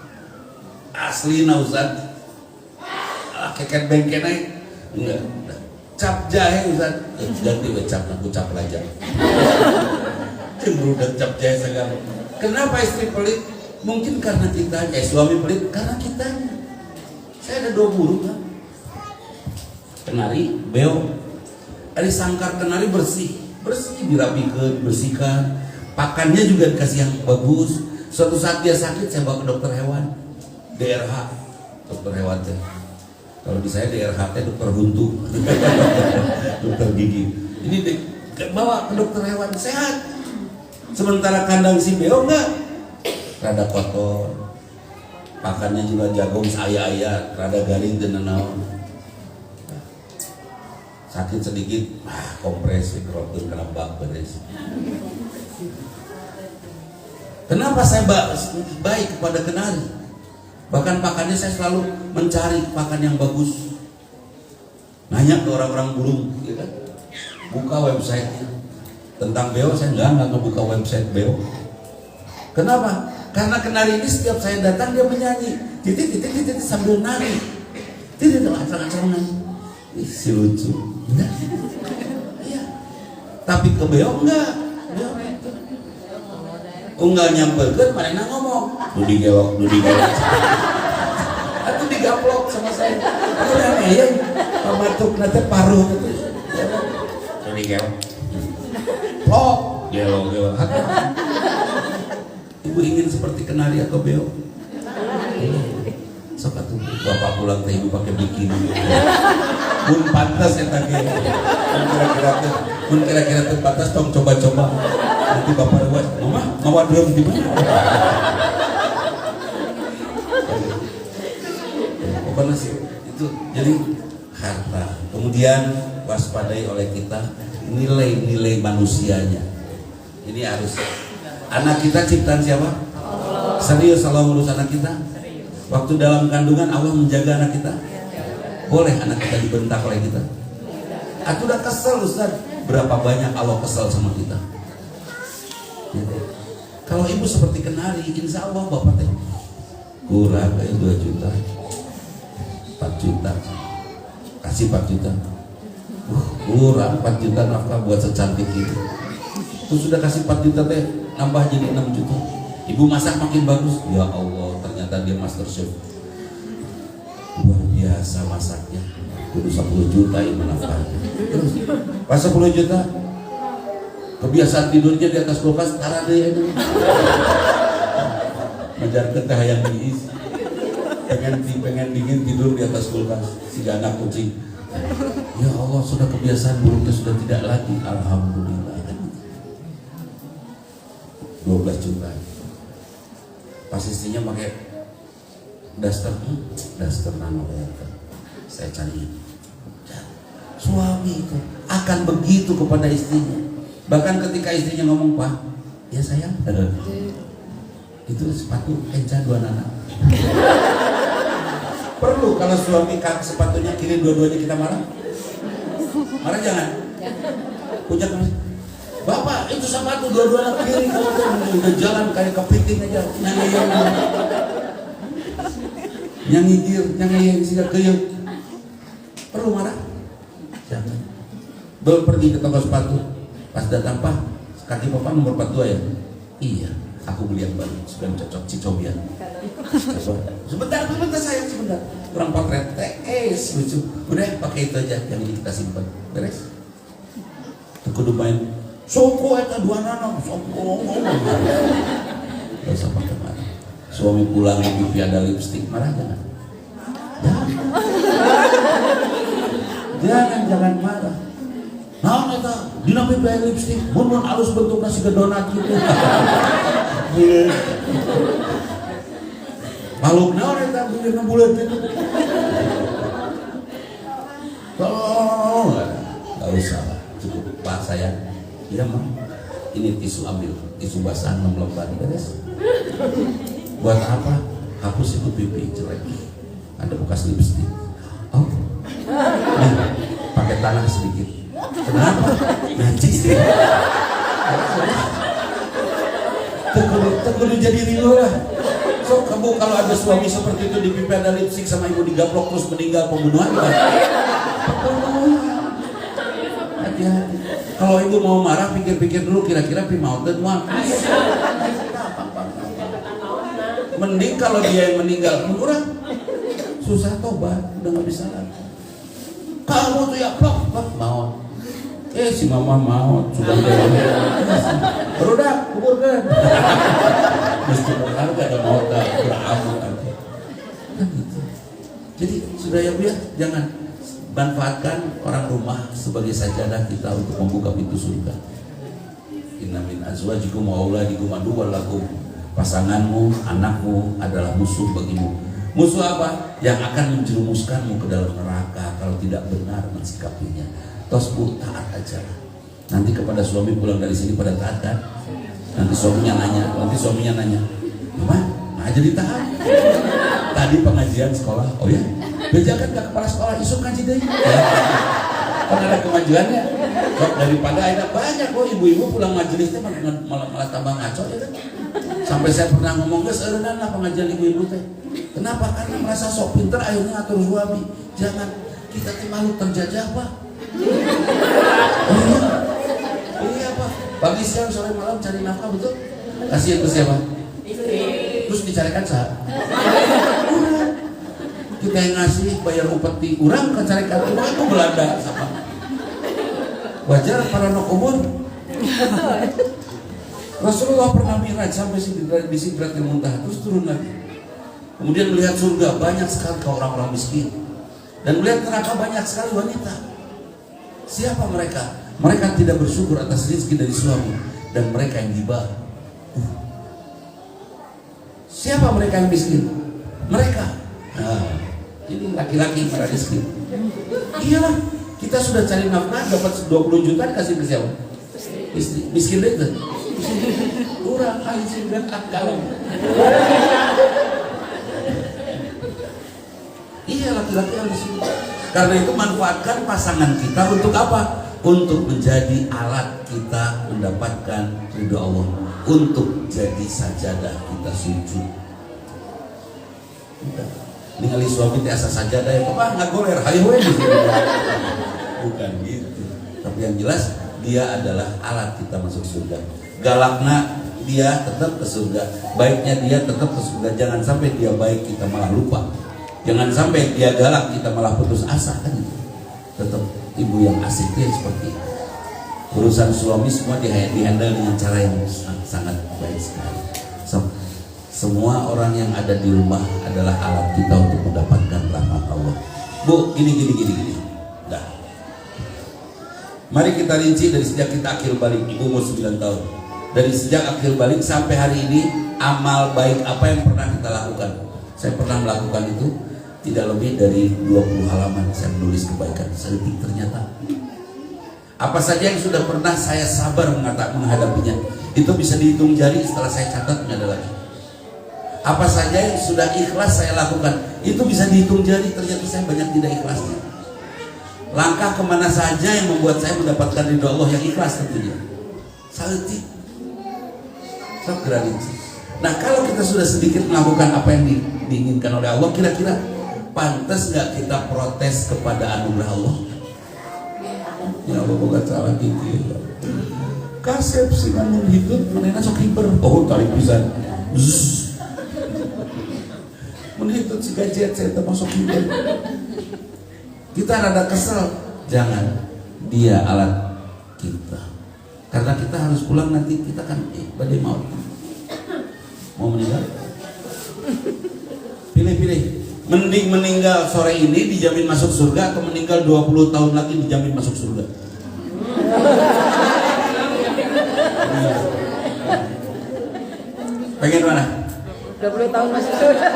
Asli na Ustaz. Keket bengkenai enggak. Cap jahe Ustaz. Ganti we cap aku cap lajang. Cemburu dan cap jahe segala. Kenapa istri pelit? Mungkin karena kita, suami pelit karena kita. Saya ada 2 burung kan. Kenari, beo. Ada sangkar kenari bersih, dirapikan, dibersihkan. Pakannya juga dikasih yang bagus. Suatu saat dia sakit, saya bawa ke dokter hewan, DRH, dokter hewan teh. Kalau di saya DRH teh dokter buntu, dokter gigi. Ini bawa ke dokter hewan sehat. Sementara kandang si beo enggak, rada kotor. Pakannya juga jagung saya rada garing dan naon. Sakit sedikit, kompres, kerotin kena bak beres. Kenapa saya baik kepada kenari? Bahkan pakannya saya selalu mencari pakan yang bagus. Nanya ke orang-orang burung, ya kan? Buka website tentang beo, saya nggak ngebuka website beo. Kenapa? Karena kenari ini setiap saya datang dia menyanyi, titik sambil nari, titik acang-acang nari. Ih, si lucu, enggak? Iya. Tapi ke beo enggak. Unggal nyamperkeun marina ngomong, dudi gewok. Atuh digaplok sama saya. Udah ya, pamatuk nate paruh gitu. Dudi gewok. Plok, gelo. Ibu ingin seperti kenari atau beo? Sok atuh bapak pulang teh ibu pakai bikini. Mun pantas eta ge. Mun kira-kira teu pantas tong coba-coba. Nanti bapak buat, mama mau drum di mana? Pokoknya sih itu jadi harta. Kemudian waspadai oleh kita nilai-nilai manusianya. Ini harus. Anak kita ciptaan siapa? Allah. Serius Allah ngurus anak kita? Waktu dalam kandungan Allah menjaga anak kita? Boleh anak kita dibentak oleh kita? Aku udah kesel Ustaz. Berapa banyak Allah kesel sama kita? Ya. Kalau ibu seperti kenari, insya Allah bapak teh kurang kayak 2 juta 4 juta kasih 4 juta kurang 4 juta nafkah buat secantik itu. Terus sudah kasih 4 juta teh nambah jadi 6 juta. Ibu masak makin bagus. Ya Allah, ternyata dia master chef. Luar biasa masaknya. Kudu 10 juta ibu nafkahnya. Terus pas 10 juta kebiasaan tidurnya di atas kulkas tarade aja. Menjar teh yang diis. Pengen dingin tidur di atas kulkas. Si anak kucing. Ya Allah, sudah kebiasaan buruknya sudah tidak lagi. Alhamdulillah. 12 juta. Pas istrinya pakai daster nano ya. Saya cari. Suami itu akan begitu kepada istrinya. Bahkan ketika istrinya ngomong, Pak, ya sayang, itu sepatu Enca 2 nana. Perlu kalau suami sepatunya kiri dua-duanya kita marah? Marah jangan. Punya Bapak itu sepatu dua-duanya kiri, udah jalan kayak kepiting aja, nyangir, sih keyuk. Perlu marah? Jangan. Belum pergi ke toko sepatu. Pas datang, Pak, kaki Papa nomor 42 ya? Iya. Aku beli yang baru, sudah cocok Cicobian. Sebentar sayang, sebentar. Kurang potret, lucu. Udah pakai itu aja, yang ini kita simpan. Beres. Kudu main soko eta dua nana, soko. Gak usah pakai marah. Suami pulang pipi ada lipstik, marah jangan. Jangan marah. Nah, eta dina pipi ada lipstik, mun halus bentuk nasi donat gitu. Makhluk naon eta buleuna bulet gitu. Tolong, gak usah, cukup Pak sayang. Iya mah, ini tisu ambil, tisu basah 6 lembar beres. Buat apa? Hapus itu pipi jelek. Ada bekas lipstik. Oh, nih, pakai tanah sedikit. Kenapa? Najis. Terkudu jadi rindu lah. So kamu kalau ada suami seperti itu di pipi ada lipstik sama ibu digaplok terus meninggal pembunuhan kan? Hati-hati. Kalau ibu mau marah pikir-pikir dulu kira-kira mau dan mau. Mending kalau dia yang meninggal kurang susah tobat udah nggak bisa lagi. Kamu tuh ya plok mau. Si mama mau sudah berudak kuburkan. Mesti berharga ada mau tak beramal kan gitu. Jadi sudah ya Bu ya, jangan manfaatkan orang rumah sebagai sajadah kita untuk membuka pintu surga. Inna min azwajikum wa auladikum aduwwan lakum. Pasanganmu, anakmu adalah musuh bagimu. Musuh apa? Yang akan menjerumuskanmu ke dalam neraka kalau tidak benar mensikapinya. Tos Bu, taat aja. Nanti kepada suami pulang dari sini pada taat kan? Nanti suaminya nanya, gimana? Nah jadi taat. Tadi pengajian sekolah, oh ya, bejakan gak kepala sekolah, isuk ngaji deh. Kan ada kemajuannya. Daripada ada banyak kok ibu-ibu pulang majelisnya malah tambah ngaco ya kan? Sampai saya pernah ngomong guys, erenan lah pengajian ibu-ibu teh. Kenapa? Karena merasa sok pinter akhirnya atur suami. Jangan, kita teh malu terjajah Pak. Iya Pak. Pagi siang sore malam cari nafkah betul. Kasihan ke siapa? Terus dicarikan sah. Kita yang ngasih bayar upeti urang kan carikan itu Belanda sama. Wajar para nokobor. Rasulullah pernah miraj sampai di Sidratil Muntaha terus turun lagi. Kemudian melihat surga banyak sekali kaum orang-orang miskin dan melihat neraka banyak sekali wanita. Siapa mereka? Mereka tidak bersyukur atas rezeki dari suami dan mereka yang gibah. Siapa mereka yang miskin? Mereka. Nah, jadi laki-laki para miskin. Iyalah, kita sudah cari nafkah dapat 20 juta kasih ke siapa? Istri. Miskin itu. Kurang anjing dan akal. Iya laki-laki harus. Karena itu manfaatkan pasangan kita untuk apa? Untuk menjadi alat kita mendapatkan ridho Allah. Untuk jadi sajadah kita sujud. Ningali suami tiasa sajadah itu mah ngagoler hayu we. Bukan gitu. Tapi yang jelas dia adalah alat kita masuk surga. Galakna dia tetap ke surga, baiknya dia tetap ke surga. Jangan sampai dia baik kita malah lupa. Jangan sampai dia galak kita malah putus asa kan itu. Tetap ibu yang asik dia seperti itu. Urusan suami semua dihandle dengan cara yang sangat baik sekali. Semua orang yang ada di rumah adalah alat kita untuk mendapatkan rahmat Allah. Bu, gini. Dah. Mari kita rinci dari sejak kita akhir balik. Ibu umur 9 tahun. Dari sejak akhir balik sampai hari ini, amal baik apa yang pernah kita lakukan? Saya pernah melakukan itu tidak lebih dari 20 halaman. Saya menulis kebaikan. Sedikit ternyata. Apa saja yang sudah pernah saya sabar menghadapinya, itu bisa dihitung jari. Setelah saya catat nggak ada lagi. Apa saja yang sudah ikhlas saya lakukan, itu bisa dihitung jari. Ternyata saya banyak tidak ikhlasnya. Langkah kemana saja yang membuat saya mendapatkan ridho Allah yang ikhlas tentunya. Salti. Nah kalau kita sudah sedikit melakukan apa yang diinginkan oleh Allah, kira-kira pantas nggak kita protes kepada anugerah Allah? Ya Allah bukan salah gitu ya. kasep sih kan hidup menena sok hiber oh tarik pisan menghitut si gadget saya termasuk hiber kita rada kesel jangan dia alat kita karena kita harus pulang nanti kita kan badai mau meninggal pilih mending meninggal sore ini dijamin masuk surga atau meninggal 20 tahun lagi dijamin masuk surga. Pengen mana? 20 tahun masuk surga.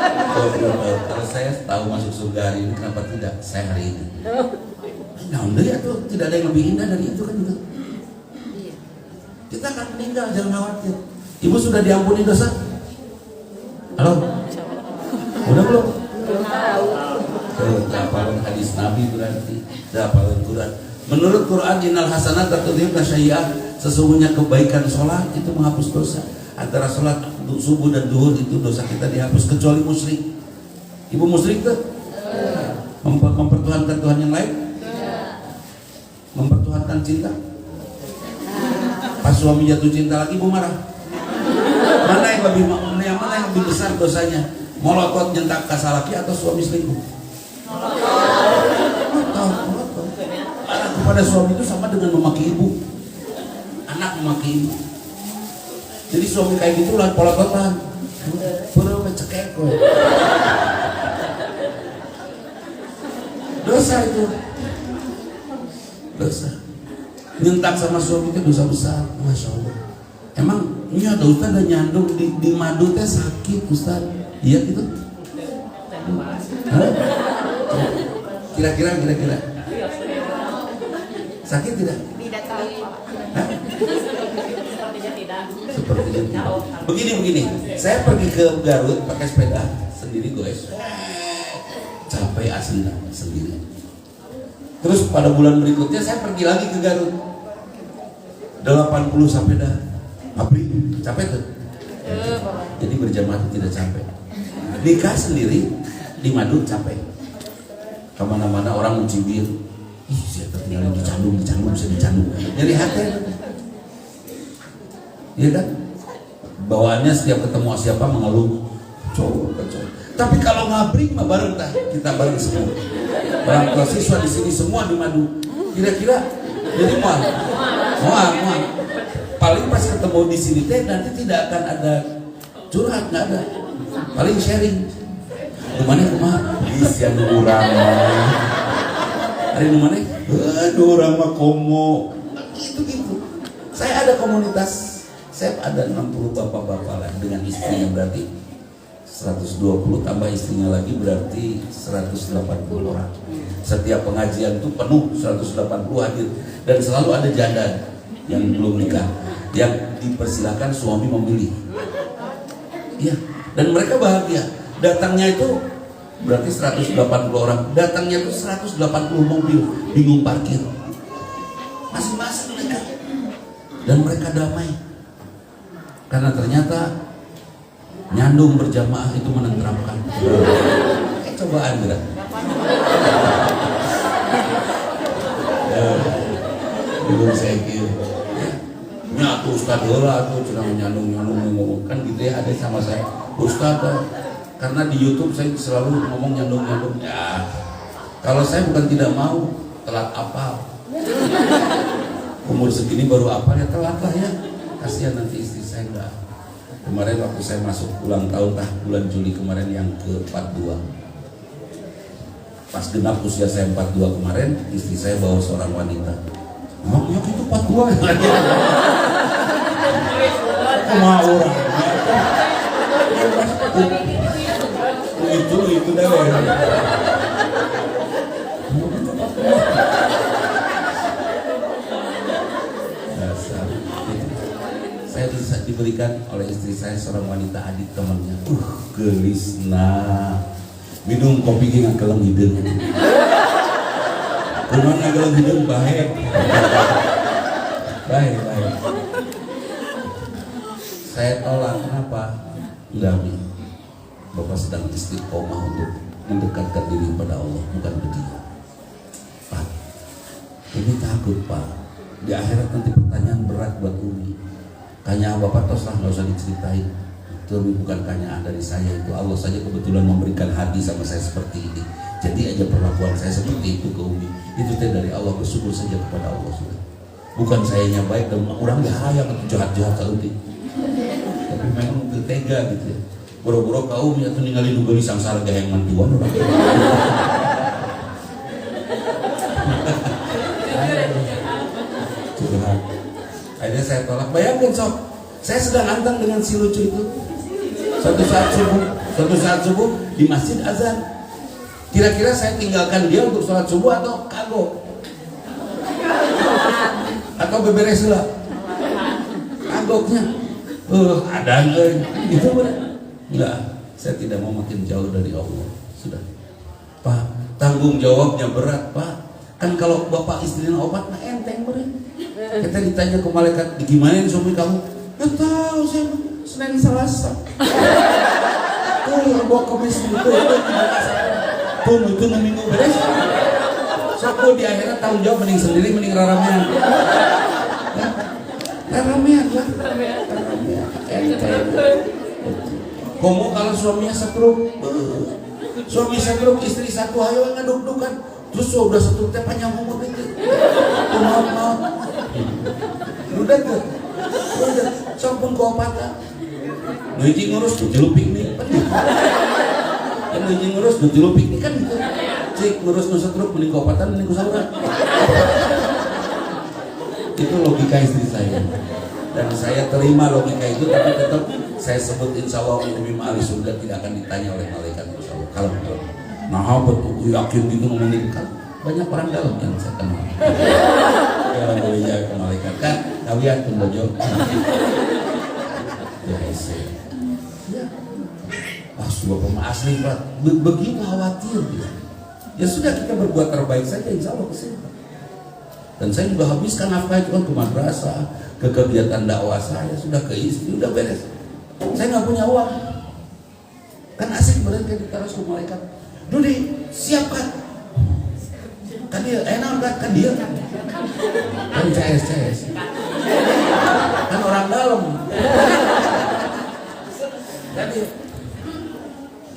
20 tahun. Kalau saya tahu masuk surga hari ini, kenapa tidak saya hari ini? Nah, udah ya tuh, tidak ada yang lebih indah dari itu kan itu. Kita akan meninggal, jangan khawatir. Ibu sudah diampuni dosa? Halo? Udah belum? Belum tahu. Hafalan hadis Nabi berarti, hafalan Quran. Menurut Quran, innal hasanat tatudhibna sayyi'at, sesungguhnya kebaikan sholat itu menghapus dosa. Antara sholat subuh dan duhur itu dosa kita dihapus kecuali musyrik. Ibu musyrik tuh mempertuhankan Tuhan yang lain, mempertuhankan cinta. Pas suami jatuh cinta lagi, ibu marah. Mana yang lebih besar dosanya? Molotot nyentak kasalaki atau suami selingkuh? Molotot. Marah kepada suami itu sama dengan memaki ibu. Anak memaki ibu. Jadi suami kayak gitu lah pola-pola. Pura cekek kok. Dosa itu. Dosa. Nyentak sama suami itu dosa besar, Masya Allah. Emang ini ada Ustaz ada nyandung di madu teh sakit Ustaz. Iya gitu. Hah? Kira-kira sakit tidak? Tidak tahu. Hah? Sepertinya tidak. Begini. Saya pergi ke Garut pakai sepeda sendiri guys. Capek asli sendiri. Terus pada bulan berikutnya saya pergi lagi ke Garut. 80 sampai dah. Abri, capek tuh. Jadi berjamaah tidak capek. Nikah sendiri di madu capek. Kemana-mana orang mencibir. Ih, saya tertinggal dicandung, bisa dicandung. Jadi hati. Iya kan? Bawaannya setiap ketemu siapa mengeluh. Cowok. Tapi kalau ngabring mah bareng dah. Kita bareng semua. Orang tua siswa di sini semua di madu. Kira-kira jadi mual. Paling pas ketemu di sini teh nanti tidak akan ada curhat, nggak ada. Paling sharing. Rumahnya kumaha? Isian urang. Hari rumahnya? Aduh orang mah komo. Gitu. Saya ada komunitas. Saya ada 60 bapak-bapak lah dengan istrinya berarti 120 tambah istrinya lagi berarti 180 orang. Setiap pengajian itu penuh 180 hadir dan selalu ada janda yang belum nikah yang dipersilakan suami memilih. Iya, dan mereka bahagia. Datangnya itu berarti 180 orang. Datangnya itu 180 mobil, bingung parkir. Masing-masing mereka. Dan mereka damai. Karena ternyata nyandung berjamaah itu menenteramkan. Cobaan berat. Belum saya kira. Nyatu Ustaz heula tuh cenah nyandung ngomong kan gitu ya ada sama saya. Ustaz karena di YouTube saya selalu ngomong nyandung. Ya. Kalau saya bukan tidak mau, telat apal. Umur segini baru apal ya telat lah ya. Kasihan nanti istri saya enggak. Kemarin waktu saya masuk ulang tahun bulan Juli kemarin yang ke-42. Pas genap usia saya 42 kemarin, istri saya bawa seorang wanita. Nyok itu 42 ya. Kumaha orang. Itu dah. Saya diberikan oleh istri saya seorang wanita adik temannya. Gelisna. Minum kopi dengan keleng hidung. Kemana keleng hidung baik. Baik. Saya tolak kenapa? Enggak, Bapak sedang istiqomah untuk mendekatkan diri kepada Allah, bukan ke dia. Pak, ini takut Pak. Di akhirat nanti pertanyaan berat buat Umi. Kanyaan Bapak toslah nggak usah diceritain. Itu bukan kanyaan dari saya, itu Allah saja kebetulan memberikan hati sama saya seperti ini. Jadi aja perlakuan saya seperti itu ke Umi. Itu dari Allah, bersyukur saja kepada Allah sudah. Bukan sayanya baik dan orang bahaya atau jahat-jahat ke Umi. Tapi memang itu tega gitu ya. Boro-boro ke Umi atau ninggalin nunggu sangsara gaya yang mantuan orang. Curhat. Akhirnya saya tolak. Bayangkan sob, saya sedang antang dengan si lucu itu. Suatu saat subuh di masjid azan. Kira-kira saya tinggalkan dia untuk sholat subuh atau kagok? Atau beberes lah? Kagoknya. Ada itu benar. Enggak, saya tidak mau makin jauh dari Allah. Sudah. Pak, tanggung jawabnya berat, Pak. Kan kalau bapak istrinya obat mah enteng bener. Kita ditanya ke malaikat, gimana ini suami kamu? Gak tahu saya, Senin Selasa. Tuh, bawa kemis itu minggu beres. Sopo di akhirat tanggung jawab mending sendiri, mending raramean. Raramean lah. Kamu kalau suaminya stroke, suami stroke, istri satu, ayo ngaduk-dukan. Terus udah satu teh panjang umur itu. Maaf. Udah tuh. Udah sampun keopatan. Nuji ngurus tuh jelupik nih. Yang nuji ngurus tuh jelupik nih kan gitu. Cik ngurus nu stroke mending keopatan mending kusauran. Itu logika istri saya. Dan saya terima logika itu, tapi tetap saya sebut insya Allah Umi ahli surga tidak akan ditanya oleh malaikat insya Allah. Kalau nah betul yakin gitu meninggal banyak orang dalam yang saya kenal. Kalau boleh jaga ke malaikat kan kalian pun bojo. Ya saya. Bapak asli Pak begitu khawatir dia. Ya sudah kita berbuat terbaik saja insya Allah kesini. Dan saya juga habiskan nafkah itu kan ke madrasah, ke kegiatan dakwah saya, sudah ke istri, udah beres. Saya nggak punya uang. Kan asik berarti ditaruh ke malaikat. Dudi, siapkan. Kan dia, enak kan dia. Kan CS. Kan orang dalam. Kan dia.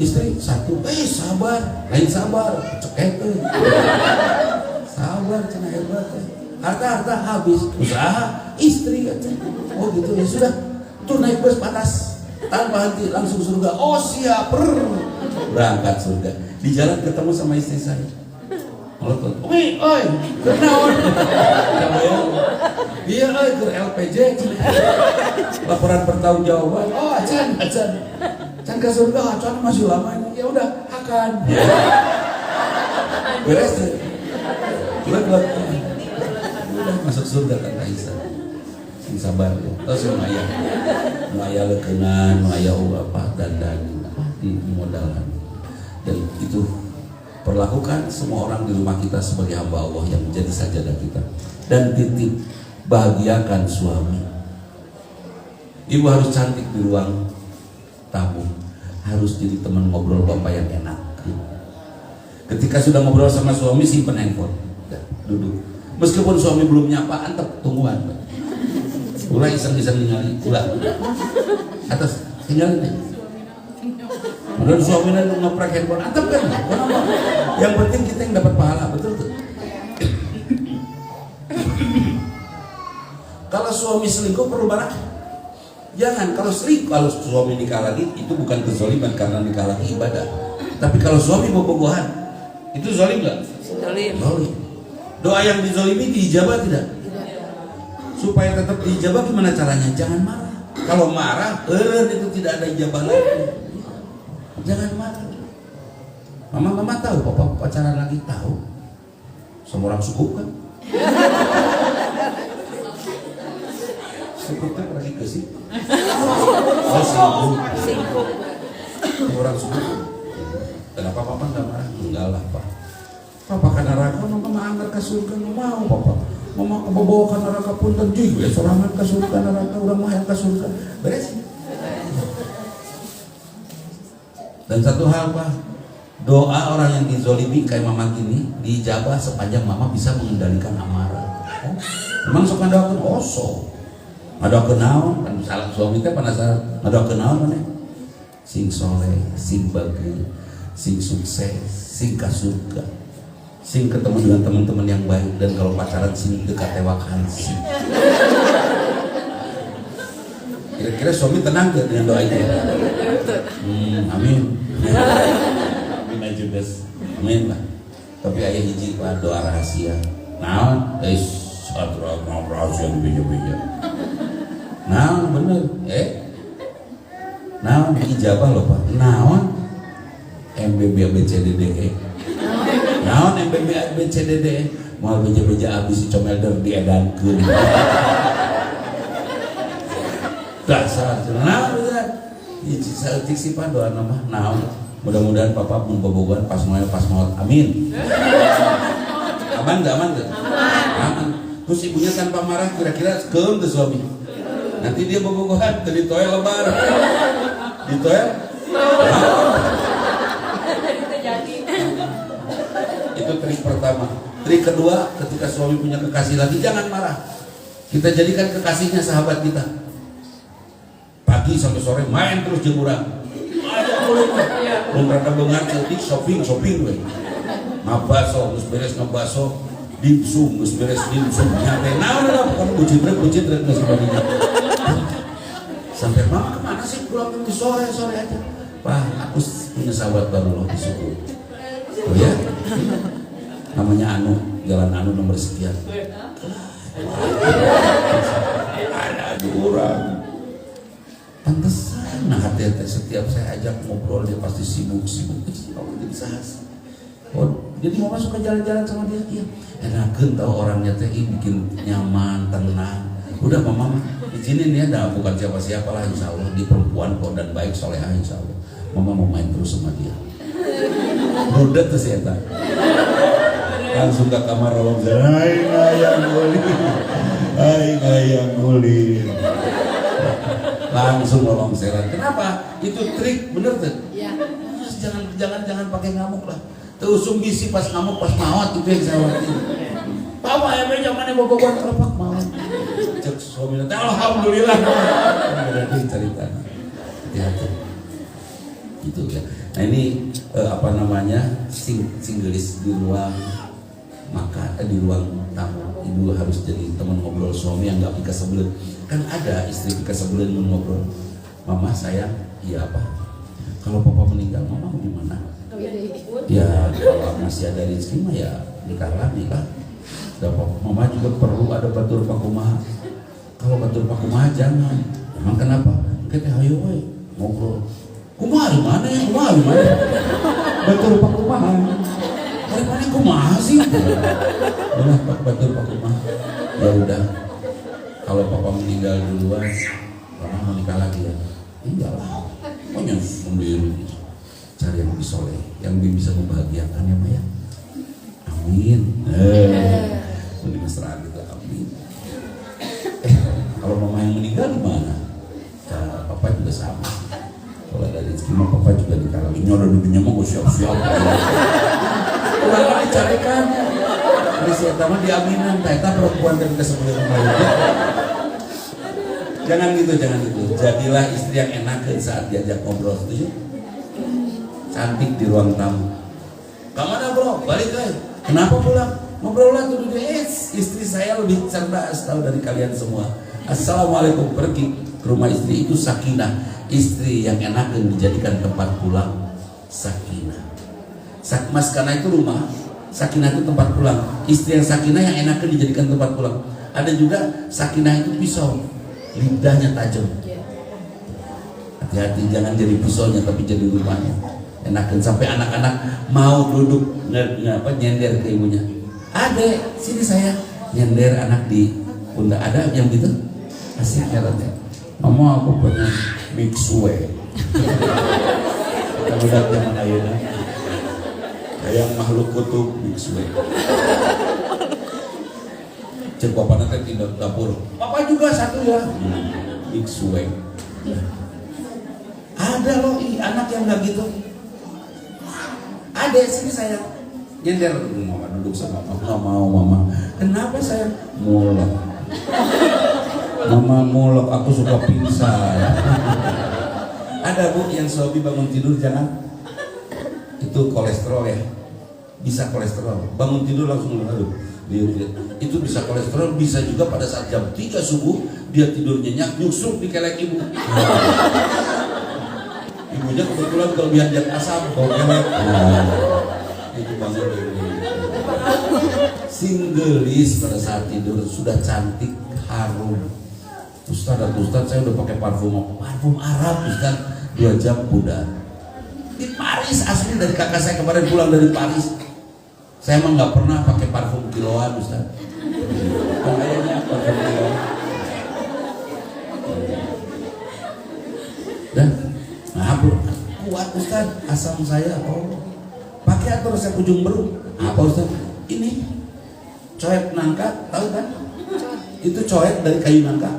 Istri satu, sabar, lain sabar, cekek sabar, cina hebat. Harta habis, usaha, istri kan. Oh gitu ya sudah. Tuh naik bus panas, tanpa henti langsung surga. Oh siap, berangkat surga. Di jalan ketemu sama istri saya. Melotot, oi, kenaon? Iya, ke LPJ. Laporan pertanggungjawaban. Oh, acan ke surga, acan masih lama. Ya udah, akan. Beres deh. Udah masuk surga kan Aisyah. Sing sabar ya. Terus maya lekenan, maya apa dan di modalan. Dan itu perlakukan semua orang di rumah kita sebagai hamba Allah yang menjadi sajadah kita. Dan titip bahagiakan suami. Ibu harus cantik di ruang tamu, harus jadi teman ngobrol bapak yang enak. Ketika sudah ngobrol sama suami, simpen handphone, duduk. Meskipun suami belum nyapa, antep tungguan. Ulah iseng-iseng ningali, ulah. Atas tinggalin aja. Menurut suami nanti ngeprek handphone, antep kan? Kenapa? Yang penting kita yang dapat pahala, betul tuh. Kalau suami selingkuh perlu marah? Jangan. Kalau suami nikah lagi itu bukan kezaliman karena nikah lagi ibadah. Tapi kalau suami bobogohan, itu zalim nggak? Zalim. Doa yang dizalimi diijabah tidak? Supaya tetap diijabah gimana caranya? Jangan marah. Kalau marah, itu tidak ada ijabah lagi. Jangan marah. Mama tahu, papa pacaran lagi tahu. Semua orang suku kan? Singkupnya lagi ke sini. Oh singkup. Orang suku. Kenapa papa nggak marah? Enggak lah pak. Papa kan neraka, mama angkat ke surga nggak mau papa. Mama bawa ke neraka pun tentu ya sorangan ke surga neraka udah mau yang ke surga. Beres. Dan satu hal pak, doa orang yang dizolimi kayak mama gini diijabah sepanjang mama bisa mengendalikan amarah. Emang sok ngadoakeun oso. Ngadoakeun naon? Kan salah suami teh penasaran. Ngadoakeun naon maneh? Sing soleh, sing bagus, sing sukses, sing kasurga, sing ketemu dengan teman-teman yang baik, dan kalau pacaran sing dekat tewakan sih. Kira-kira suami tenang gak dengan doa itu? Amin. Amin aja guys. Amin lah. Tapi ayah hiji pak doa rahasia. Naon? Satra rahasia beja-beja. Naon bener? Naon ijabah loh pak. Naon? MBB ABCDDE. Naon MBB ABCDDE? Mau beja-beja abis si comelder diedankeun. Dasar, nah bener. Hiji saeutik sih pak doa nama. Naon? Mudah-mudahan papa membobogohan pas maut. Amin. Aman gak? Aman. Terus ibunya tanpa marah kira-kira keum tuh suami. Nanti dia bobogohan dari toel lebar. Di toel. Itu trik pertama. Trik kedua, ketika suami punya kekasih lagi jangan marah. Kita jadikan kekasihnya sahabat kita. Pagi sampai sore main terus jeung urang. Ayo mulai mah. Mun rada beungar teuing shopping we. Ngabaso geus beres ngabaso, dimsum geus beres dimsum. Nyampe naon lah pokona bucitrek geus sebagainya. Sampai mama kemana sih pulang nanti sore aja. Pak, aku punya sahabat baru loh di suku. Oh ya? Namanya Anu, Jalan Anu nomor sekian. Ada orang. Pantesan nah hati-hati setiap saya ajak ngobrol dia pasti sibuk kamu jadi sahas. Oh, jadi mau masuk ke jalan-jalan sama dia, iya. Enakeun tahu orangnya teh bikin nyaman, tenang. Udah mama izinin ya, dah bukan siapa-siapa lah insya Allah, di perempuan kok dan baik solehah insya Allah. Mama mau main terus sama dia. Rudet tuh si eta. Langsung ke kamar rolong, hai ngayang ngulin. Langsung nolong seran. Kenapa? Itu trik bener tuh. Iya. Jangan pakai ngamuk lah. Terusung bisi pas ngamuk pas mawat itu yang saya watin. Papa ya beja mana bogohan kelepak mawat. Cek suami nanti alhamdulillah. Berarti cerita. Hati-hati. Gitu ya. Nah ini apa namanya singgelis di ruang di ruang tamu. Ibu harus jadi teman ngobrol suami yang nggak pika sebelah. Kan ada istri pika sebelah ngobrol. Mama sayang, iya apa? Kalau papa meninggal, mama mau gimana? Ya kalau masih ada rezeki mah ya nikah lagi lah. Mama juga perlu ada batur pakumaha. Kalau batur pakumaha jangan. Emang kenapa? Kita ayo ngobrol. Kumaha di mana ya? Batur pakumaha. Mana kumaha sih? Udah batur pakumaha. Ya udah. Kalau papa meninggal duluan, mama mau nikah lagi ya? Iyalah. Pokoknya sendiri. Cari yang lebih soleh, yang lebih bisa membahagiakan ya Maya. Amin. Ini mesra gitu, amin. Kalau mama yang meninggal gimana? Nah, papa juga sama. Kalau ada rezeki mah papa juga nikah lagi. Nyodoh dunia mah gue siap-siap. Ulang dicarikan. Dari si etama diaminan, eta perempuan dari kesebelah rumah. Jangan gitu. Jadilah istri yang enak saat diajak ngobrol, setuju? Cantik di ruang tamu. Kemana bro? Balik lagi. Kenapa pulang? Ngobrol lah tuh dia. Istri saya lebih cerdas tahu dari kalian semua. Assalamualaikum, pergi ke rumah istri itu sakinah. Istri yang enak dan dijadikan tempat pulang sakinah. Mas karena itu rumah, sakinah itu tempat pulang. Istri yang sakinah yang enak dan dijadikan tempat pulang. Ada juga sakinah itu pisau, lidahnya tajam. Hati-hati jangan jadi pisaunya tapi jadi rumahnya. Enakan sampai anak-anak mau duduk nyender ke ibunya. Adek, sini saya nyender anak di pundak. Ada yang gitu? Asik nyerotnya. Mama aku punya mixue. Kita udah zaman ayeuna. Kayak makhluk kutub mixue. Cek bapak nanti di dapur. Papa juga satu ya. Mixue. Ada loh anak yang nggak gitu. Adek sini saya nyender. Mama duduk sama mama. Nggak mau mama. Kenapa saya? Mulai Mama molok, aku suka pingsan. Ada bu yang suami bangun tidur jangan, itu kolesterol ya, bisa kolesterol. Bangun tidur langsung aduh, lihat. Itu bisa kolesterol, bisa juga pada saat jam 3 subuh dia tidur nyenyak, nyusuk di kelek ibu. Ibunya kebetulan kelebihan zat asam, bau kelek. Itu bangun dari singgelis pada saat tidur sudah cantik, harum. Ustaz, saya udah pakai parfum Arab Ustaz, 2 jam udah. Di Paris asli, dari kakak saya kemarin pulang dari Paris. Saya emang nggak pernah pakai parfum kiloan Ustaz. Kayaknya parfum kiloan. Dan kuat Ustaz, asam saya. Pakai atau resep ujung berung. Apa Ustaz? Ini coet nangka, tahu kan? Itu coet dari kayu nangka.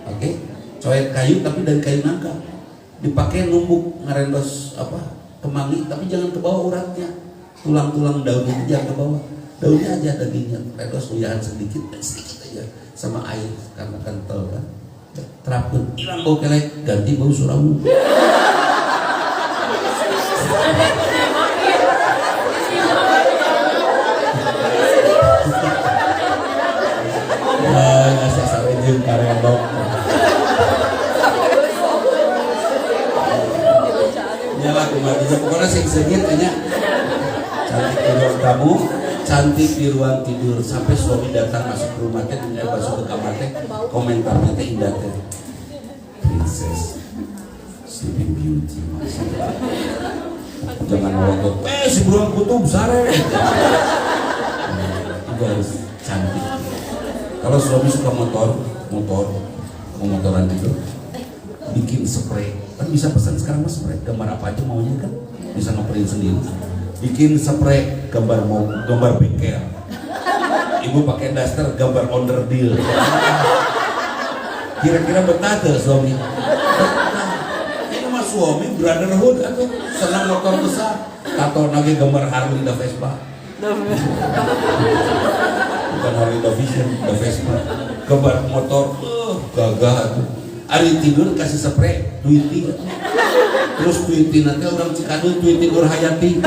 Oke, coet kayu tapi dari kayu nangka. Dipakai numbuk ngarendos kemangi, tapi jangan ke bawah uratnya. Tulang-tulang daunnya jangan ke bawah. Daunnya aja dagingnya, rendos uyahan sedikit aja sama air karena kental kan. Terapkan, hilang bau kelek, ganti bau suramu. Ngasih sarejeng karya bau. Nyala kematinya, pokoknya sing-singin kayaknya cantik di ruang tamu, cantik di ruang tidur, sampai suami datang masuk ke rumah teh, masuk ke kamar teh, komentarnya teh indah teh, princess, sleeping beauty, jangan ngotot, si beruang kutub sare, itu harus cantik. Kalau suami suka motoran gitu, bikin spray, kan bisa pesan sekarang mas spray, gambar apa aja maunya kan, bisa ngeprint sendiri. Bikin spray gambar bengkel, ibu pakai daster gambar onderdil. Kira-kira betah tuh suami? Ini mah suami brotherhood atau senang motor besar, atau lagi gambar Harley da Vespa. Bukan Harley Davidson, da Vespa. Gambar motor, gagah tuh. Ari tidur kasih spray, tweety. Terus tweety nanti orang Cikadut, tweety Nur Hayati.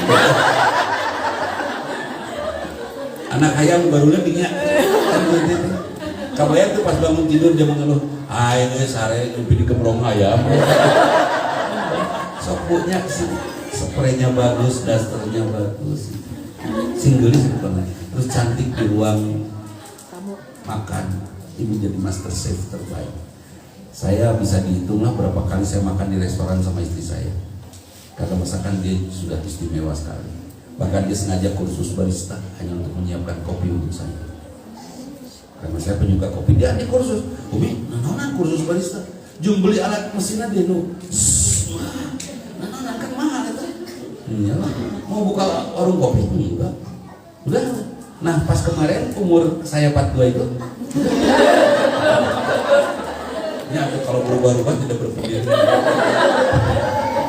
Anak hayam barunya dinyak. Kabayang tuh pas bangun tidur dia mengeluh, ini sare nyumpi di kemrong ayam. Sopuknya sih, spraynya bagus, dasternya bagus. Singgelis bukan. Terus cantik di ruang makan. Ibu jadi master chef terbaik. Saya bisa dihitung lah berapa kali saya makan di restoran sama istri saya. Karena masakan dia sudah istimewa sekali. Bahkan dia sengaja kursus barista hanya untuk menyiapkan kopi untuk saya. Karena saya penyuka kopi, dia ada kursus. Umi, nanonan kursus barista. Jum beli alat mesinnya dia nu. Nanonan kan mahal itu. Iyalah, mau buka warung kopi enggak. Udah. Nah, pas kemarin umur saya 42 itu. Ya, kalau berubah-ubah tidak berpikir.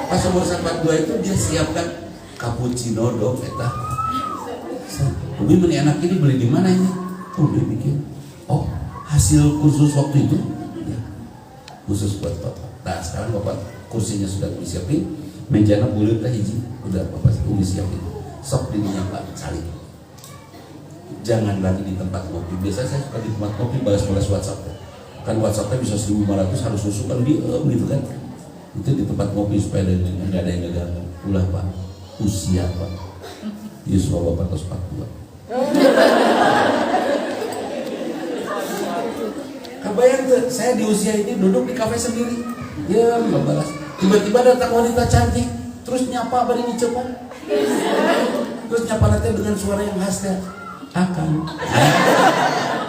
Pas umur 42 itu dia siapkan cappuccino dong, eta. Umi meni anak ini beli di mana ini? Dia bikin. Oh, hasil kursus waktu itu? Ya, khusus buat bapak. Nah, sekarang bapak kursinya sudah disiapin, mejana bulut lah hiji, udah bapak Umi siapin. Sok dirinya Pak cari. Jangan lagi di tempat kopi. Biasanya saya suka di tempat kopi balas WhatsApp. Kan WhatsAppnya bisa 1.500 harus susukan diem gitu kan. Itu di tempat kopi supaya nggak ada yang ngeganggu. Ulah Pak, usia Pak. Yusuf bapak terus 42. Kebayang tuh, saya di usia ini duduk di kafe sendiri. Ya, balas. Tiba-tiba datang wanita cantik, terus nyapa bari cepat. Terus nyapa nanti dengan suara yang khasnya. Akan.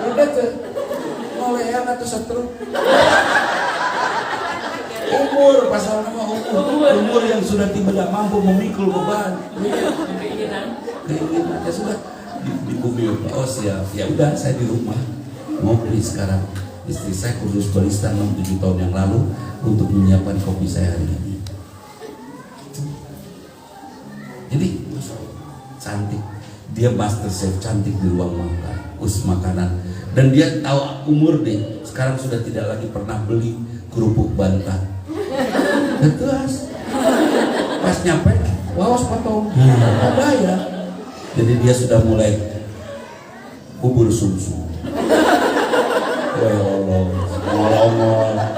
Udah tuh. Ngolehan atau setrum. Umur, pasal nama umur yang sudah tidak mampu memikul beban. Keinginan ya sudah di bumi. Oh siap, ya udah saya di rumah mau beli sekarang. Istri saya kursus barista 6-7 tahun yang lalu untuk menyiapkan kopi saya hari ini. Jadi cantik, dia master chef cantik di ruang makan, makanan Dan dia tahu umur deh. Sekarang sudah tidak lagi pernah beli kerupuk Bantan. Terus pas nyampe, wawas potong. Ada ya. Jadi dia sudah mulai bubur sumsum. Ya Allah, ngolong-ngolong.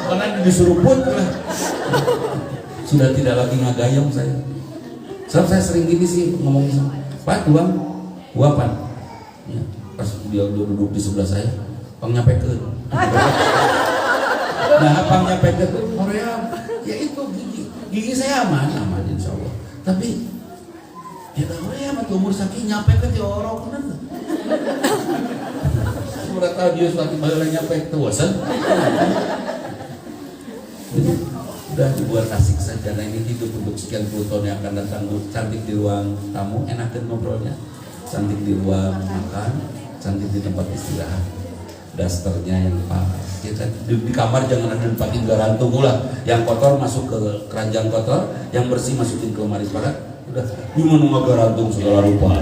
Karena disuruh put lah. Sudah tidak lagi ngagayong saya. Sebab saya sering gini sih ngomong sama Pak, Pan. Ya, pas dia duduk di sebelah saya, Pang nyapekeun. Nah, Pang nyapekeun, Korea, ya itu gigi saya aman insya Allah. Tapi ya Korea mah umur saking nyapekeun ya orang bener. Saya udah tahu dia suatu baheula nyapek teu bosan. Jadi udah dibuat asik saja. Nah ini hidup untuk sekian puluh tahun yang akan datang. Cantik di ruang tamu, enakan ngobrolnya. Cantik di ruang makan, cantik di tempat istirahat. Dasternya yang pas. Kita di kamar jangan ada nempatin garantung lah. Yang kotor masuk ke keranjang kotor, yang bersih masukin ke lemari padat. Udah, gimana nggak garantung segala rupa.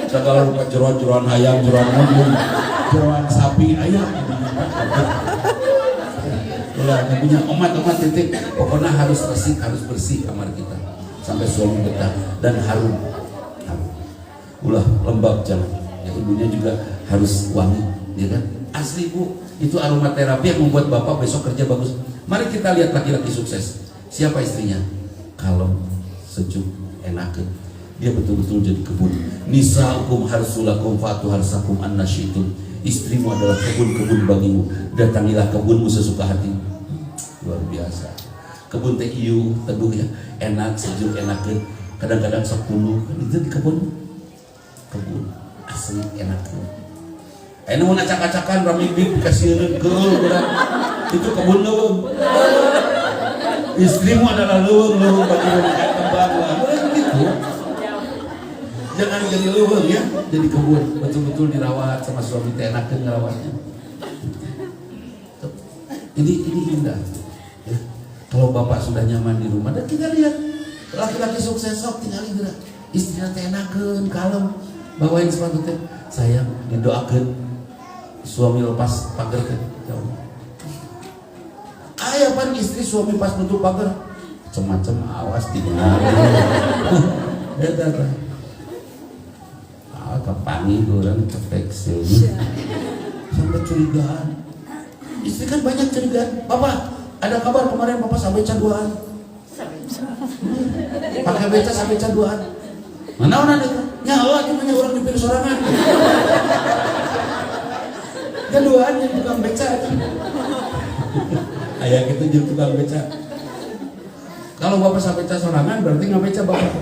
Segala rupa jeroan-jeroan ayam, jeroan mobil, jeroan sapi, ayam. Ulah, punya omat-omat titik. Pokoknya harus bersih kamar kita sampai suami betah dan harum. Ulah lembab jangan. Ya, ibunya juga harus wangi, ya kan? Asli Bu, itu aromaterapi yang membuat bapak besok kerja bagus. Mari kita lihat laki-laki sukses. Siapa istrinya? Kalem, sejuk, enak. Dia betul-betul jadi kebun. Nisa'ukum harsulakum fatu harsakum an-nasyitun. Istrimu adalah kebun-kebun bagimu. Datangilah kebunmu sesuka hatimu. Luar biasa. Kebun teh ieu teduh ya, enak, sejuk, enak. Kadang-kadang 10 kan itu di kebun asli enak. Ayeuna mun acak-acakan rame bib kasieun geul urang. Itu kebun leuweung. Istrimu adalah leuweung bagi menikah kembang lah. Gitu. Jangan jadi leuweung ya, jadi kebun. Betul-betul dirawat sama suami teh enakeun ngarawatnya. Ini indah. Ya. Kalau bapak sudah nyaman di rumah, dan kita lihat laki-laki sukses sok tinggal gerak. Istrinya teh enakeun, kalem, bawain sepatu teh. Sayang, didoakeun suami lepas pagar teh. Ya Allah. Aya pan istri suami pas nutup pagar, macam-macam awas tinggal. Eta teh. Ah, kapangi urang cepek sih. Sampai curigaan. Istri kan banyak curigaan. Bapak, ada kabar kemarin Bapak sampai caduaan. Pakai beca sampai caduaan. Mana itu? Ya Allah, cuma orang dipilih sorangan. Caduaan yang tukang beca. Ayah gitu jadi tukang beca. Kalau Bapak sampai beca sorangan berarti nggak beca Bapak.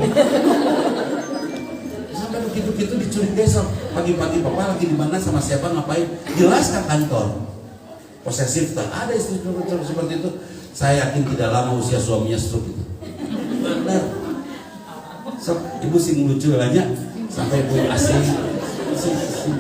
Sampai begitu-gitu dicurigai pagi-pagi Bapak lagi di mana sama siapa ngapain? Jelas ke kantor. Posesif tak ada istri seperti itu. Saya yakin tidak lama usia suaminya stroke itu. Benar. So, ibu sing lucu banyak sampai ibu asing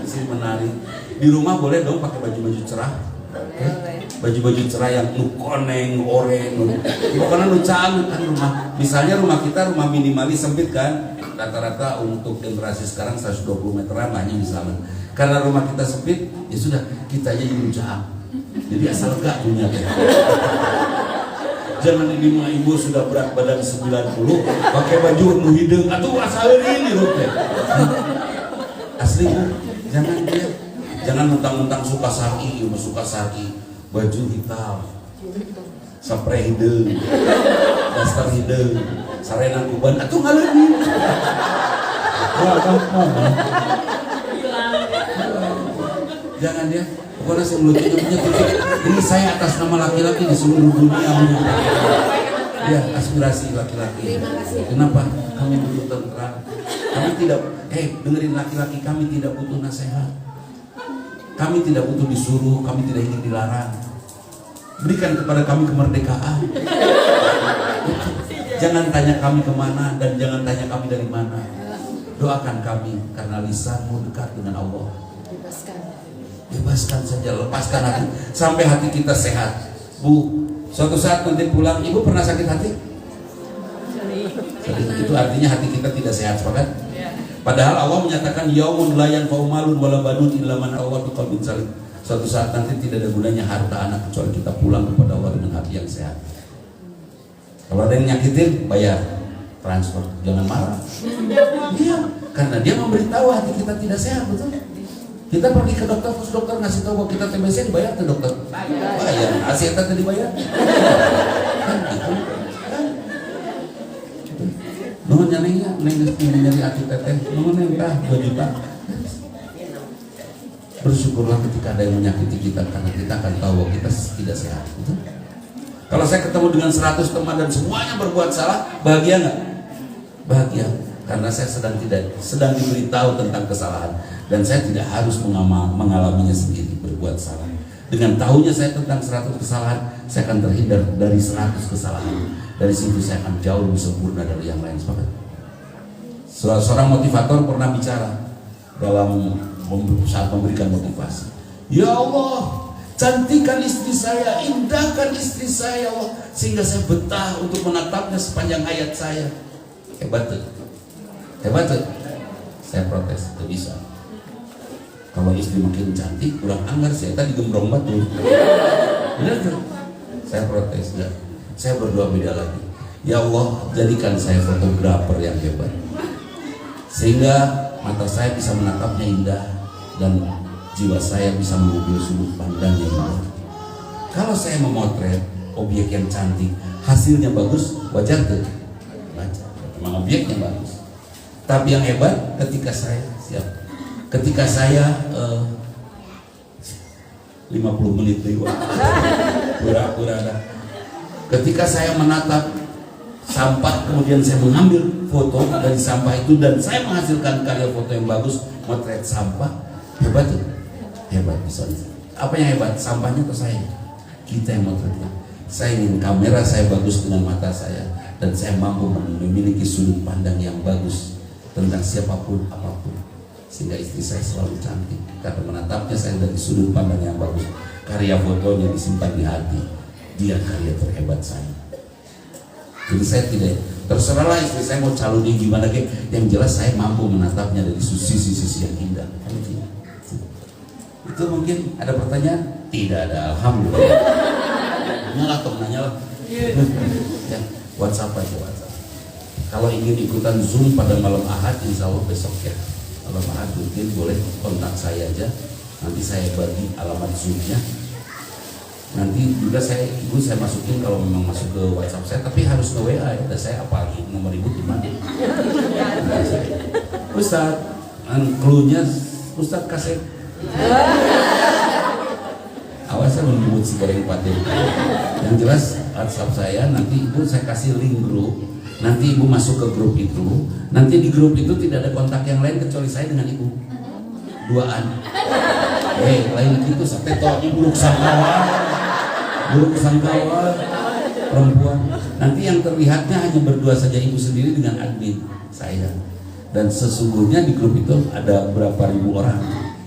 si menari. Di rumah boleh dong pakai baju-baju cerah. Okay? Baju-baju cerah yang nu koneng, oreng, pokoknya nu canggih kan rumah. Misalnya rumah kita rumah minimalis sempit kan. Rata-rata untuk generasi sekarang 120 meteran hanya misalnya. Karena rumah kita sempit, ya sudah kita aja yang cahang. Jadi asal gak punya teh. Jangan ini mah ibu sudah berat badan 90 pakai baju nu hideung atuh asal ini teh. Asli Bu, jangan dia. Jangan mentang-mentang suka sari, baju hitam. Spray hideung. Daster hideung. Sarena kuban atuh ngaleungin. Jangan dia. Pokoknya saya mulutnya punya tujuh. Ini saya atas nama laki-laki di seluruh dunia. Ya, aspirasi laki-laki. Kenapa? Kami butuh tentram. Kami tidak, dengerin laki-laki, kami tidak butuh nasihat. Kami tidak butuh disuruh, kami tidak ingin dilarang. Berikan kepada kami kemerdekaan. Jangan tanya kami kemana dan jangan tanya kami dari mana. Doakan kami karena lisanmu dekat dengan Allah. Bebaskan saja, lepaskan hati sampai hati kita sehat. Bu, suatu saat nanti pulang, ibu pernah sakit hati? Itu artinya hati kita tidak sehat, sepakat? Padahal Allah menyatakan yaumun la yanfa'u malun wala banun illa man Allah biqalbin salim. Suatu saat nanti tidak ada gunanya harta anak kecuali kita pulang kepada Allah dengan hati yang sehat. Kalau ada yang nyakitin, bayar transfer, jangan marah. Iya, karena dia memberitahu hati kita tidak sehat, betul? Kita pergi ke dokter, terus dokter ngasih tahu bahwa kita TBC, dibayar ke dokter. Bayar, asietan tadi dibayar. Kan gitu. Nuhun nyanengnya, neng nyari hati teteh, nuhun neng tah 2 juta. Bersyukurlah ketika ada yang menyakiti kita, karena kita akan tahu bahwa kita tidak sehat, betul? Kalau saya ketemu dengan 100 teman dan semuanya berbuat salah, bahagia nggak? Bahagia, karena saya sedang diberitahu tentang kesalahan dan saya tidak harus mengalaminya sendiri berbuat salah. Dengan tahunya saya tentang 100 kesalahan, saya akan terhindar dari 100 kesalahan. Dari situ saya akan jauh lebih sempurna dari yang lain. Sepakat? Seorang motivator pernah bicara dalam saat memberikan motivasi. Ya Allah, cantikan istri saya, indahkan istri saya, Allah, sehingga saya betah untuk menatapnya sepanjang hayat saya. Hebat tuh, hebat tuh. Saya protes, tidak bisa. Kalau istri makin cantik, kurang anggar, saya tadi gembrong batu. Benar tuh. Saya protes, enggak. Saya berdoa beda lagi. Ya Allah, jadikan saya fotografer yang hebat, sehingga mata saya bisa menatapnya indah dan jiwa saya bisa mengambil sudut pandang yang baik. Kalau saya memotret objek yang cantik, hasilnya bagus, wajar tuh? Wajar, memang objeknya bagus. Tapi yang hebat ketika saya 50 menit lewat, pura-pura ada. Ketika saya menatap sampah, kemudian saya mengambil foto dari sampah itu dan saya menghasilkan karya foto yang bagus, motret sampah, hebat tuh? Hebat bisa. Apa yang hebat? Sampahnya atau saya? Kita yang motretnya. Saya ingin kamera saya bagus dengan mata saya dan saya mampu memiliki sudut pandang yang bagus tentang siapapun apapun, sehingga istri saya selalu cantik karena menatapnya saya dari sudut pandang yang bagus. Karya fotonya disimpan di hati. Dia karya terhebat saya. Jadi saya tidak, terserahlah istri saya mau calonnya gimana kayak, yang jelas saya mampu menatapnya dari sisi-sisi yang indah. Itu mungkin ada pertanyaan? Tidak ada, alhamdulillah. Nyalah toh, nanyalah. Ya, WhatsApp aja WhatsApp. Kalau ingin ikutan Zoom pada malam Ahad, insya Allah besok ya. Malam Ahad mungkin boleh kontak saya aja. Nanti saya bagi alamat Zoomnya. Nanti juga saya masukin kalau memang masuk ke WhatsApp saya, tapi harus ke WA ya. Dan saya apalagi nomor ibu di mana? Ustaz, cluenya Ustaz kasih. Awas saya menyebut si goreng patin. Yang jelas WhatsApp saya, nanti ibu saya kasih link grup. Nanti ibu masuk ke grup itu. Nanti di grup itu tidak ada kontak yang lain kecuali saya dengan ibu. Duaan. Lain gitu sampai tohnya buluk sangkawa perempuan. Nanti yang terlihatnya hanya berdua saja, ibu sendiri dengan admin saya. Dan sesungguhnya di grup itu ada berapa ribu orang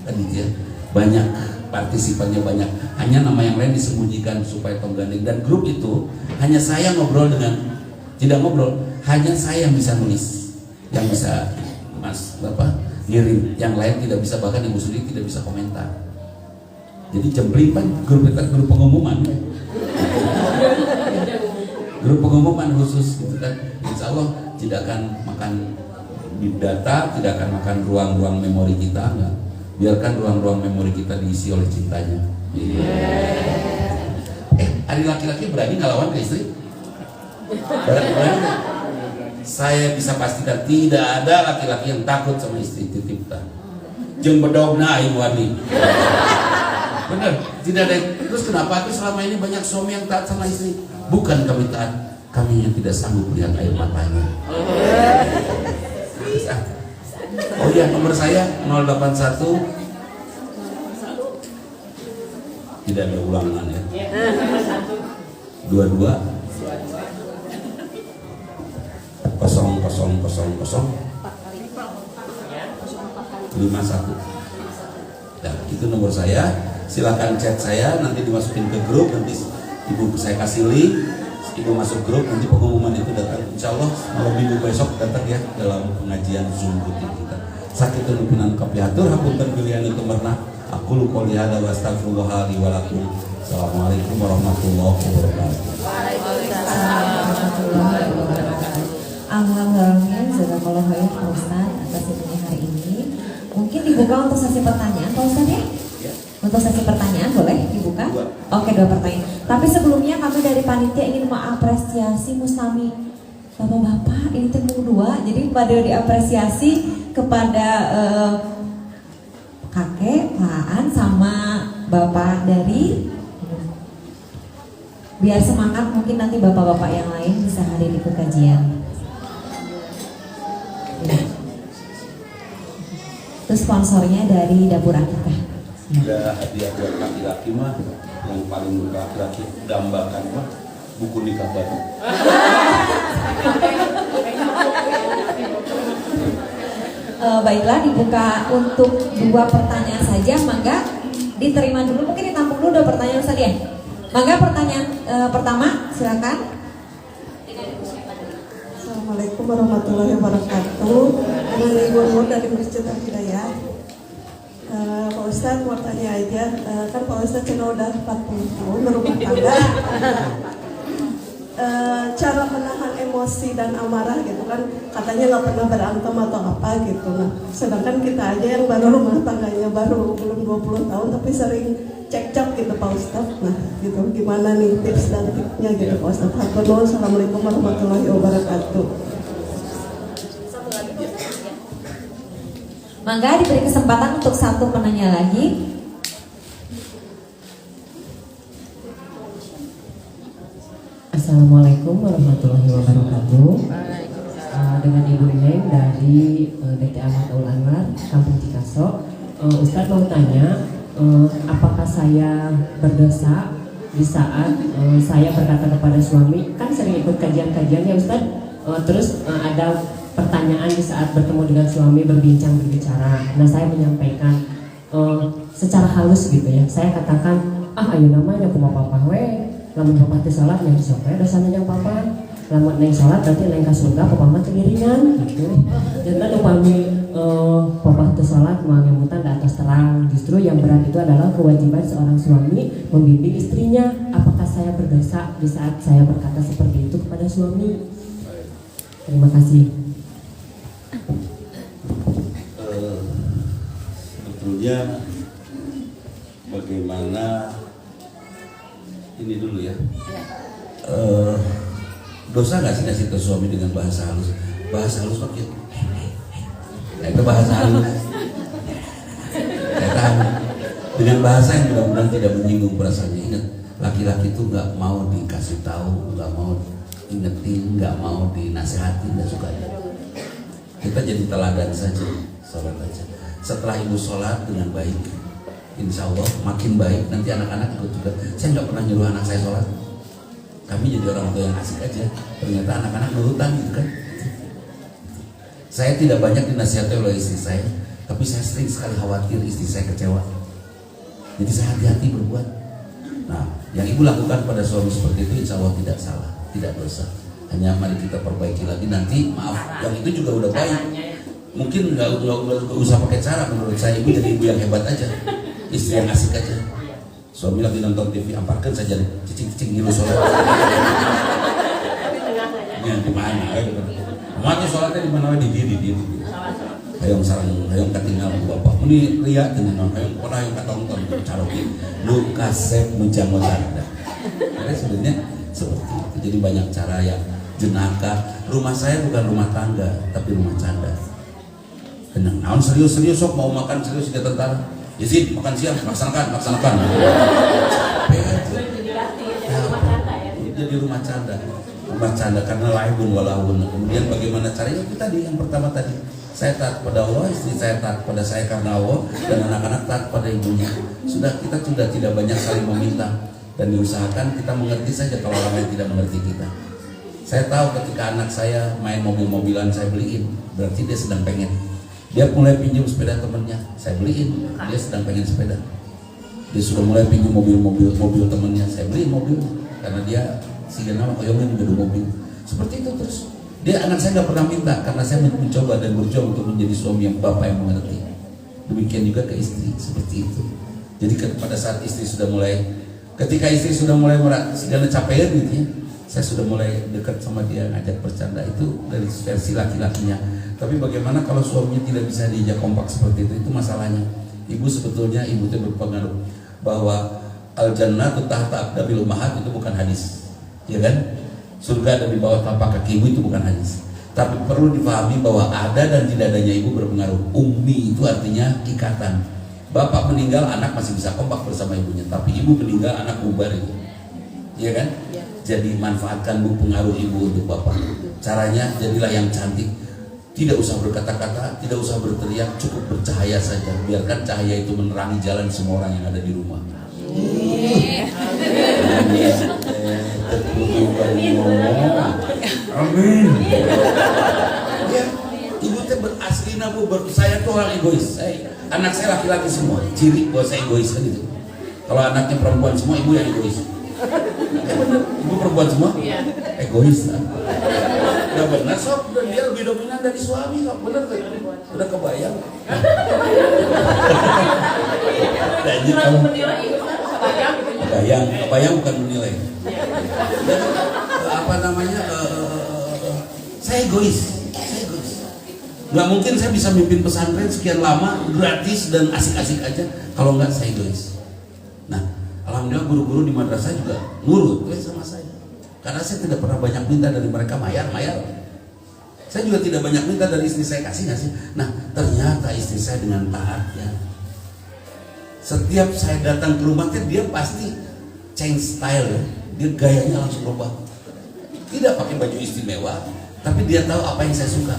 kan gitu ya. Banyak partisipannya, banyak. Hanya nama yang lain disembunyikan supaya tonggandeng. Dan grup itu hanya saya ngobrol dengan, tidak ngobrol, hanya saya yang bisa nulis, yang bisa mas bapak ngirim, yang lain tidak bisa, bahkan ibu sendiri tidak bisa komentar. Jadi jembling kan grup kita, grup pengumuman kan? Grup pengumuman khusus gitu kan. Insya Allah tidak akan makan big data, tidak akan makan ruang-ruang memori kita, enggak. Biarkan ruang-ruang memori kita diisi oleh cintanya. Ada laki-laki berani ngelawan ke istri? Berani? Saya bisa pastikan tidak ada laki-laki yang takut sama istri titipta. Jeung bedogna aing wani. Benar, tidak ada. Terus kenapa itu selama ini banyak suami yang taat sama istri? Bukan kami taat, kami yang tidak sanggup melihat air matanya. Oh iya, nomor saya 081. Tidak ada ulangan ya. 22 0000 51. Nah, itu nomor saya. Silakan chat saya, nanti dimasukin ke grup, nanti ibu saya kasih link, ibu masuk grup, nanti pengumuman itu datang. Insya Allah malam minggu besok datang ya dalam pengajian Zoom rutin kita. sakit nupinan kapiatur hapunten pilihan itu pernah aku lu qouli hada wa astaghfirullah li wa lakum. Assalamualaikum warahmatullahi wabarakatuh. Alhamdulillah, jazakallahu khairan Pak Ustaz atas ilmunya hari ini. Mungkin dibuka untuk sesi pertanyaan Pak Ustaz ya? Untuk sesi pertanyaan boleh dibuka? Oke, 2 pertanyaan. Tapi sebelumnya kami dari panitia ingin mengapresiasi Mustami. Bapak-bapak, ini temu 2, jadi pada diapresiasi kepada kakek, Pak Aan sama bapak dari, biar semangat mungkin nanti bapak-bapak yang lain bisa hadir ikut kajian. Terus sponsornya dari Dapur Akikah. Ya hadiah buat laki-laki mah yang paling laki-laki dambakan mah buku nikah baru. Baiklah, dibuka untuk 2 pertanyaan saja. Mangga diterima dulu, mungkin ditampung dulu 2 pertanyaan saja. Mangga pertanyaan pertama, silakan. Assalamualaikum warahmatullahi wabarakatuh. Dengan Ibu Nur dari Masjid Al-Hidayah. Pak Ustadz mau tanya aja, kan Pak Ustadz channel udah 40 tahun berumah tangga. Cara menahan emosi dan amarah gitu kan, katanya nggak pernah berantem atau apa gitu. Nah, sedangkan kita aja yang baru rumah tangganya baru belum 20 tahun tapi sering cekcok gitu Pak Ustadz. Nah gitu, gimana nih tips dan triknya gitu Pak Ustadz? Assalamualaikum warahmatullahi wabarakatuh. Mangga diberi kesempatan untuk 1 penanya lagi. Assalamualaikum warahmatullahi wabarakatuh. Dengan Ibu Neng dari DT Ahmad Anwar, Kampung Cikaso. Ustadz mau tanya, apakah saya berdosa di saat saya berkata kepada suami, kan sering ikut kajian-kajian ya Ustadz, terus ada pertanyaan di saat bertemu dengan suami berbicara. Nah saya menyampaikan secara halus gitu ya, saya katakan, ayo namanya aku mau papa we. Lamun papa teh salat yang disopre dosana yang papa. Lamun neng salat berarti neng ka surga papa mah teu ngiringan gitu. Dan upami papa teh salat mah ngemutan di atas terang. Justru yang berat itu adalah kewajiban seorang suami membimbing istrinya. Apakah saya berdosa di saat saya berkata seperti itu kepada suami? Terima kasih. Sebetulnya bagaimana ini dulu ya, dosa nggak sih ngasih ke suami dengan bahasa halus? Bahasa halus pakai, nah, itu bahasa halus. Dengan bahasa yang mudah-mudahan tidak menyinggung perasaannya. Ingat, laki-laki itu nggak mau dikasih tahu, nggak mau ingetin, nggak mau dinasehati, nggak suka. Kita jadi teladan saja, sholat aja. Setelah ibu sholat dengan baik, insya Allah makin baik, nanti anak-anak ikut juga. Saya nggak pernah nyuruh anak saya sholat. Kami jadi orang tua yang asik aja. Ternyata anak-anak nurutan gitu kan. Saya tidak banyak dinasihati oleh istri saya, tapi saya sering sekali khawatir istri saya kecewa. Jadi saya hati-hati berbuat. Nah, yang ibu lakukan pada suami seperti itu insya Allah tidak salah, tidak dosa. Hanya mari kita perbaiki lagi, nanti maaf, yang itu juga udah baik. Mungkin nggak usah pakai cara, menurut saya ibu jadi ibu yang hebat aja. Istri yang asik aja. Suami lagi nonton TV, amparkan saja cicing-cicing ngilu sholat. Ini di mana? Mati sholatnya di mana? Di diri. Hayong sarang, hayong ketinggal bapak. Ini lihat dengan hayong pernah hayong katonton caroki. Lu kasep menjamu tanda. Karena sebenarnya seperti itu. Jadi banyak cara yang jenaka. Rumah saya bukan rumah tangga, tapi rumah canda. Tenang, naon serius-serius sok mau makan serius ke tentara. Yazid makan siang, laksanakan. Jadi rumah canda karena laibun walahun. Kemudian bagaimana caranya? Itu tadi yang pertama tadi, saya taat pada Allah, istri saya taat pada saya karena Allah, dan anak-anak taat pada ibunya. Kita sudah tidak banyak saling meminta, dan diusahakan kita mengerti saja kalau orang lain tidak mengerti kita. Saya tahu ketika anak saya main mobil-mobilan saya beliin, berarti dia sedang pengen. Dia mulai pinjam sepeda temennya, saya beliin. Dia sedang pengen sepeda. Dia sudah mulai pinjam mobil temennya, saya beliin mobil. Karena dia si nama koyongnya menjadi mobil. Seperti itu terus. Dia anak saya nggak pernah minta karena saya mencoba dan berjuang untuk menjadi suami yang bapak yang mengerti. Demikian juga ke istri seperti itu. Jadi pada saat istri sudah mulai, ketika istri sudah mulai segala capaian gitu ya, saya sudah mulai dekat sama dia, ngajak bercanda, itu dari versi laki-lakinya. Tapi bagaimana kalau suaminya tidak bisa diajak kompak seperti itu masalahnya. Ibu sebetulnya ibu itu berpengaruh bahwa al-jannatu tahta aqdabil ummahat itu bukan hadis, ya kan? Surga ada di bawah telapak kaki ibu itu bukan hadis. Tapi perlu dipahami bahwa ada dan tidak adanya ibu berpengaruh. Ummi itu artinya ikatan. Bapak meninggal, anak masih bisa kompak bersama ibunya. Tapi ibu meninggal, anak bubar itu, ya kan? Jadi manfaatkan pengaruh ibu untuk bapak. Caranya jadilah yang cantik. Tidak usah berkata-kata, tidak usah berteriak, cukup bercahaya saja. Biarkan cahaya itu menerangi jalan semua orang yang ada di rumah. Amin. Ya, ibu teh beraslina bu, saya tuh orang egois. Anak saya laki-laki semua, ciri bahwa saya egois kan gitu. Kalau anaknya perempuan semua, ibu yang egois. Ibu perempuan semua, egois lah. Udah benar sob, dan dia lebih dominan dari suami sob, bener kan? Udah kebayang. Dan kamu kebayang bukan menilai. Dan apa namanya? Saya egois. Nggak mungkin saya bisa mimpin pesantren sekian lama gratis dan asik-asik aja kalau nggak saya egois. Nah, alhamdulillah guru-guru di madrasah juga nurut sama saya. Karena saya tidak pernah banyak minta dari mereka mayar. Saya juga tidak banyak minta dari istri saya, kasih. Nah, ternyata istri saya dengan taatnya. Setiap saya datang ke rumahnya dia pasti change style ya. Dia gayanya langsung berubah. Tidak pakai baju istimewa, tapi dia tahu apa yang saya suka.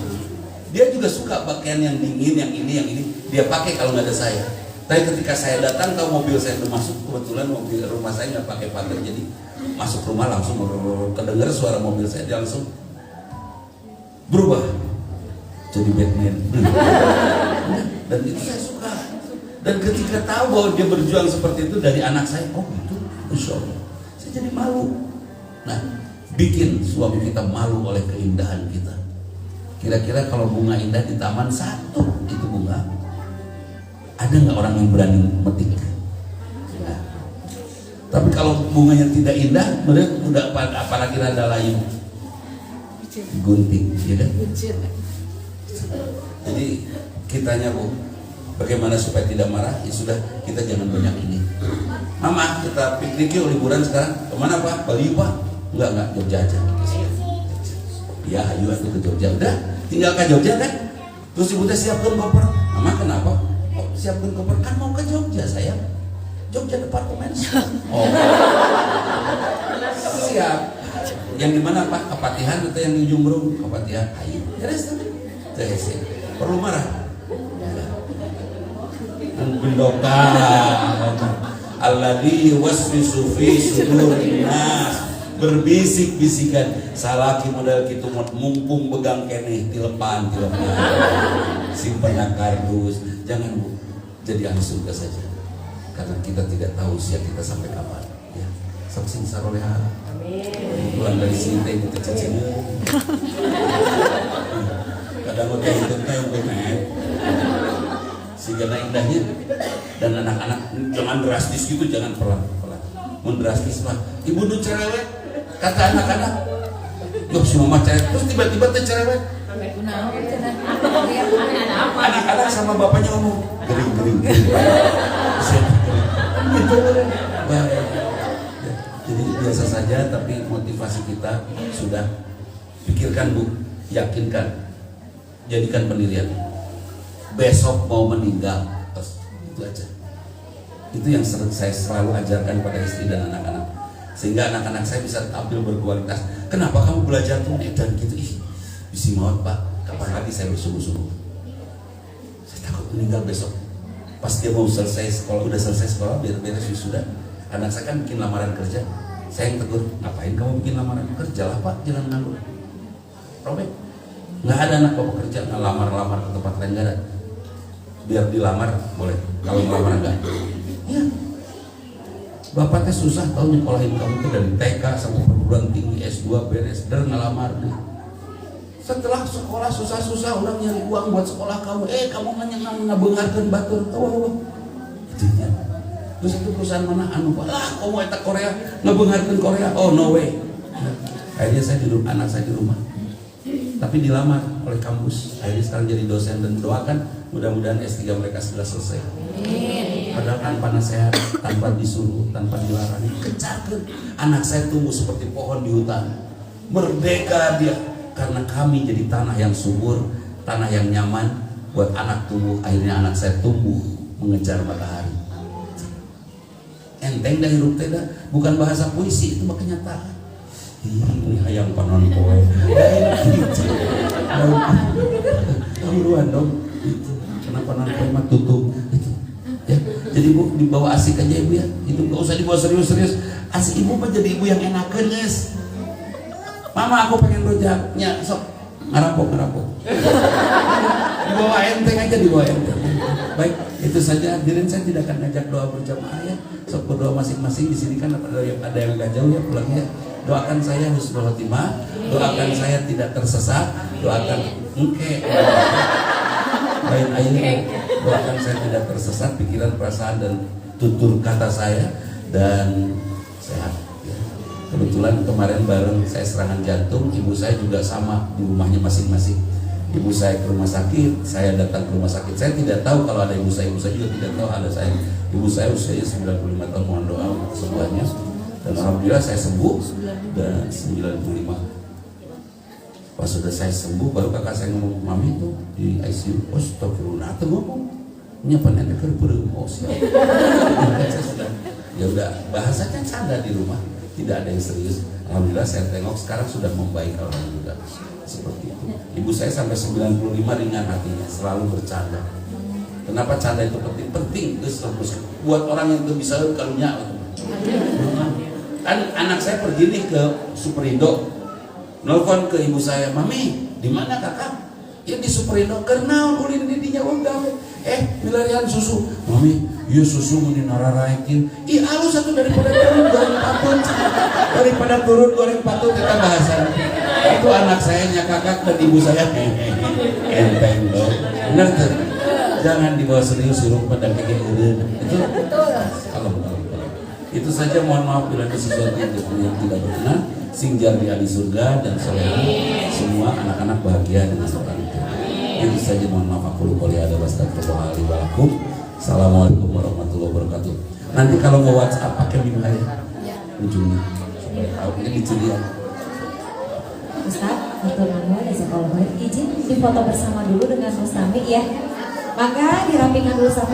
Dia juga suka pakaian yang dingin, yang ini dia pakai kalau nggak ada saya. Tapi ketika saya datang, tahu mobil saya udah masuk, kebetulan mobil rumah saya nggak pakai pagar, jadi masuk rumah langsung kedengar suara mobil saya, dia langsung berubah jadi Batman. Dan itu saya suka. Dan ketika tahu bahwa dia berjuang seperti itu dari anak saya, oh itu, insya Allah, saya jadi malu. Nah, bikin suami kita malu oleh keindahan kita. Kira-kira kalau bunga indah di taman satu itu bunga, ada nggak orang yang berani metik? Nah, tapi kalau bunganya tidak indah, mereka udah apalagi rada layu, gunting, ya kan? Jadi kitanya bu, bagaimana supaya tidak marah? Ya sudah, kita jangan banyak ini. Mama, kita piknik yuk liburan sekarang. Kemana pak? Bali pak? Enggak, Jogja aja. Ya, ayo aku ke Jogja. Udah, tinggal ke Jogja kan? Terus ibu teh siapkan koper. Mama kenapa? Oh, siapkan koper kan mau ke Jogja sayang. Jogja departemen. Oh. Siap. Yang di mana Pak? Kepatihan atau yang di ujung Berung? Kepatihan. Ayo. Beres tuh. Perlu marah. Bendokan. Alladzi waswisu fi sudurin nas. Berbisik-bisikan salaki modal gitu mumpung begang keneh tilepan simpan kardus. Jangan bu, jadi ahli surga saja karena kita tidak tahu usia kita sampai kapan ya. Saksing saroleha pulang dari sini teh kita cacing kadang udah hidupnya yang benar segala indahnya. Dan anak-anak jangan drastis gitu, jangan pelan-pelan mendrastis mah ibu nu cerewet kata anak-anak, yuk si mama cerewet, terus tiba-tiba teh cerewet. Anak-anak sama bapaknya ngomong gering. Gitu. Jadi biasa saja, tapi motivasi kita sudah. Pikirkan bu, yakinkan, jadikan pendirian. Besok mau meninggal, terus itu aja. Itu yang saya selalu ajarkan pada istri dan anak-anak. Sehingga anak-anak saya bisa tampil berkualitas. Kenapa kamu belajar tuh dan gitu? Bisi maut pak, kapan lagi saya bersungguh-sungguh? Saya takut meninggal besok. Pas dia mau selesai sekolah, udah selesai sekolah, beres wisuda. Anak saya kan bikin lamaran kerja. Saya yang tegur, ngapain kamu bikin lamaran kerja lah pak, jangan nganggur. Robek, nggak ada anak bapak kerja, ngelamar-lamar ke tempat lain nggak ada. Biar dilamar boleh, kalau ngelamar enggak. Ya. Bapaknya susah tahu nyekolahin kamu tuh dari TK sampai perguruan tinggi S2 beres, dan ngelamar deh. Setelah sekolah susah-susah orang nyari uang buat sekolah kamu, kamu ngabeungarkeun batur tuh. Gitu. Terus itu perusahaan mana anu lah kamu eta Korea ngabeungarkeun Korea. Oh no way. Akhirnya saya di rumah, anak saya di rumah. Tapi dilamar oleh kampus. Akhirnya sekarang jadi dosen dan doakan mudah-mudahan S3 mereka sudah selesai. Padahal tanpa nasihat, tanpa disuruh, tanpa dilarang, kejarkan. Anak saya tumbuh seperti pohon di hutan. Merdeka dia. Karena kami jadi tanah yang subur, tanah yang nyaman buat anak tumbuh. Akhirnya anak saya tumbuh mengejar matahari. Enteng dah hirup teh dah. Bukan bahasa puisi, itu mah kenyataan. Ini hayang panon poe. Buruan dong. Kenapa panon poe mah tutup. Ya, jadi ibu dibawa asik aja ibu ya. Itu gak usah dibawa serius-serius. Asik ibu mah jadi ibu yang enakeun geus. Mama aku pengen rujak. Nya sok ngarapok. Dibawa enteng aja, dibawa enteng. Baik, itu saja. Hadirin, saya tidak akan ngajak doa berjamaah ya. Sok berdoa masing-masing. Di sini kan ada yang gak jauh ya pulangnya. Doakan saya husnul khotimah, doakan saya tidak tersesat, doakan lain air, doakan saya tidak tersesat pikiran, perasaan dan tutur kata saya dan sehat. Ya. Kebetulan kemarin bareng saya serangan jantung, ibu saya juga sama di rumahnya masing-masing. Ibu saya ke rumah sakit, saya datang ke rumah sakit. Saya tidak tahu kalau ada ibu saya juga tidak tahu ada saya. Ibu saya usianya 95 tahun, mohon doa untuk kesembuhannya. Dan alhamdulillah saya sembuh dan 95. Pas sudah saya sembuh baru kakak saya ngomong, mami itu di ICU. Oh astagfirullah, tuh ngomong nyapa nenek kerupuk. Oh siap. Saya sudah, ya udah bahasanya canda di rumah, tidak ada yang serius. Alhamdulillah saya tengok sekarang sudah membaik alhamdulillah. Seperti itu. Ibu saya sampai 95 ringan hatinya, selalu bercanda. Kenapa canda itu penting? Penting terus buat orang yang tuh bisa karunya. Kan anak saya pergi nih ke Superindo, nelfon ke ibu saya, mami di mana kakak? Ya di Superindo. Karena ulin di uang gawe. Milarian susu, mami. Iya susu mending nararaekin. Ih alus satu daripada turun goreng patut, kita bahasan. Itu anak saya nya kakak dan ibu saya enteng dong. Benar tuh. Jangan dibawa serius suruh pada kayak gitu. Itu kalau itu saja, mohon maaf bila ada sesuatu yang tidak berkenan. Singjar di ahli surga dan soleha, semua anak-anak bahagia dengan orang itu. Itu saja, mohon maaf. Aku lupa ada astagfirullah li wa lakum. Assalamualaikum warahmatullahi wabarakatuh. Nanti kalau mau WhatsApp pakai bimbang ya ujungnya supaya tahu ini ceria. Ustaz, untuk nama izin difoto bersama dulu dengan Mustami ya. Maka dirapikan dulu sama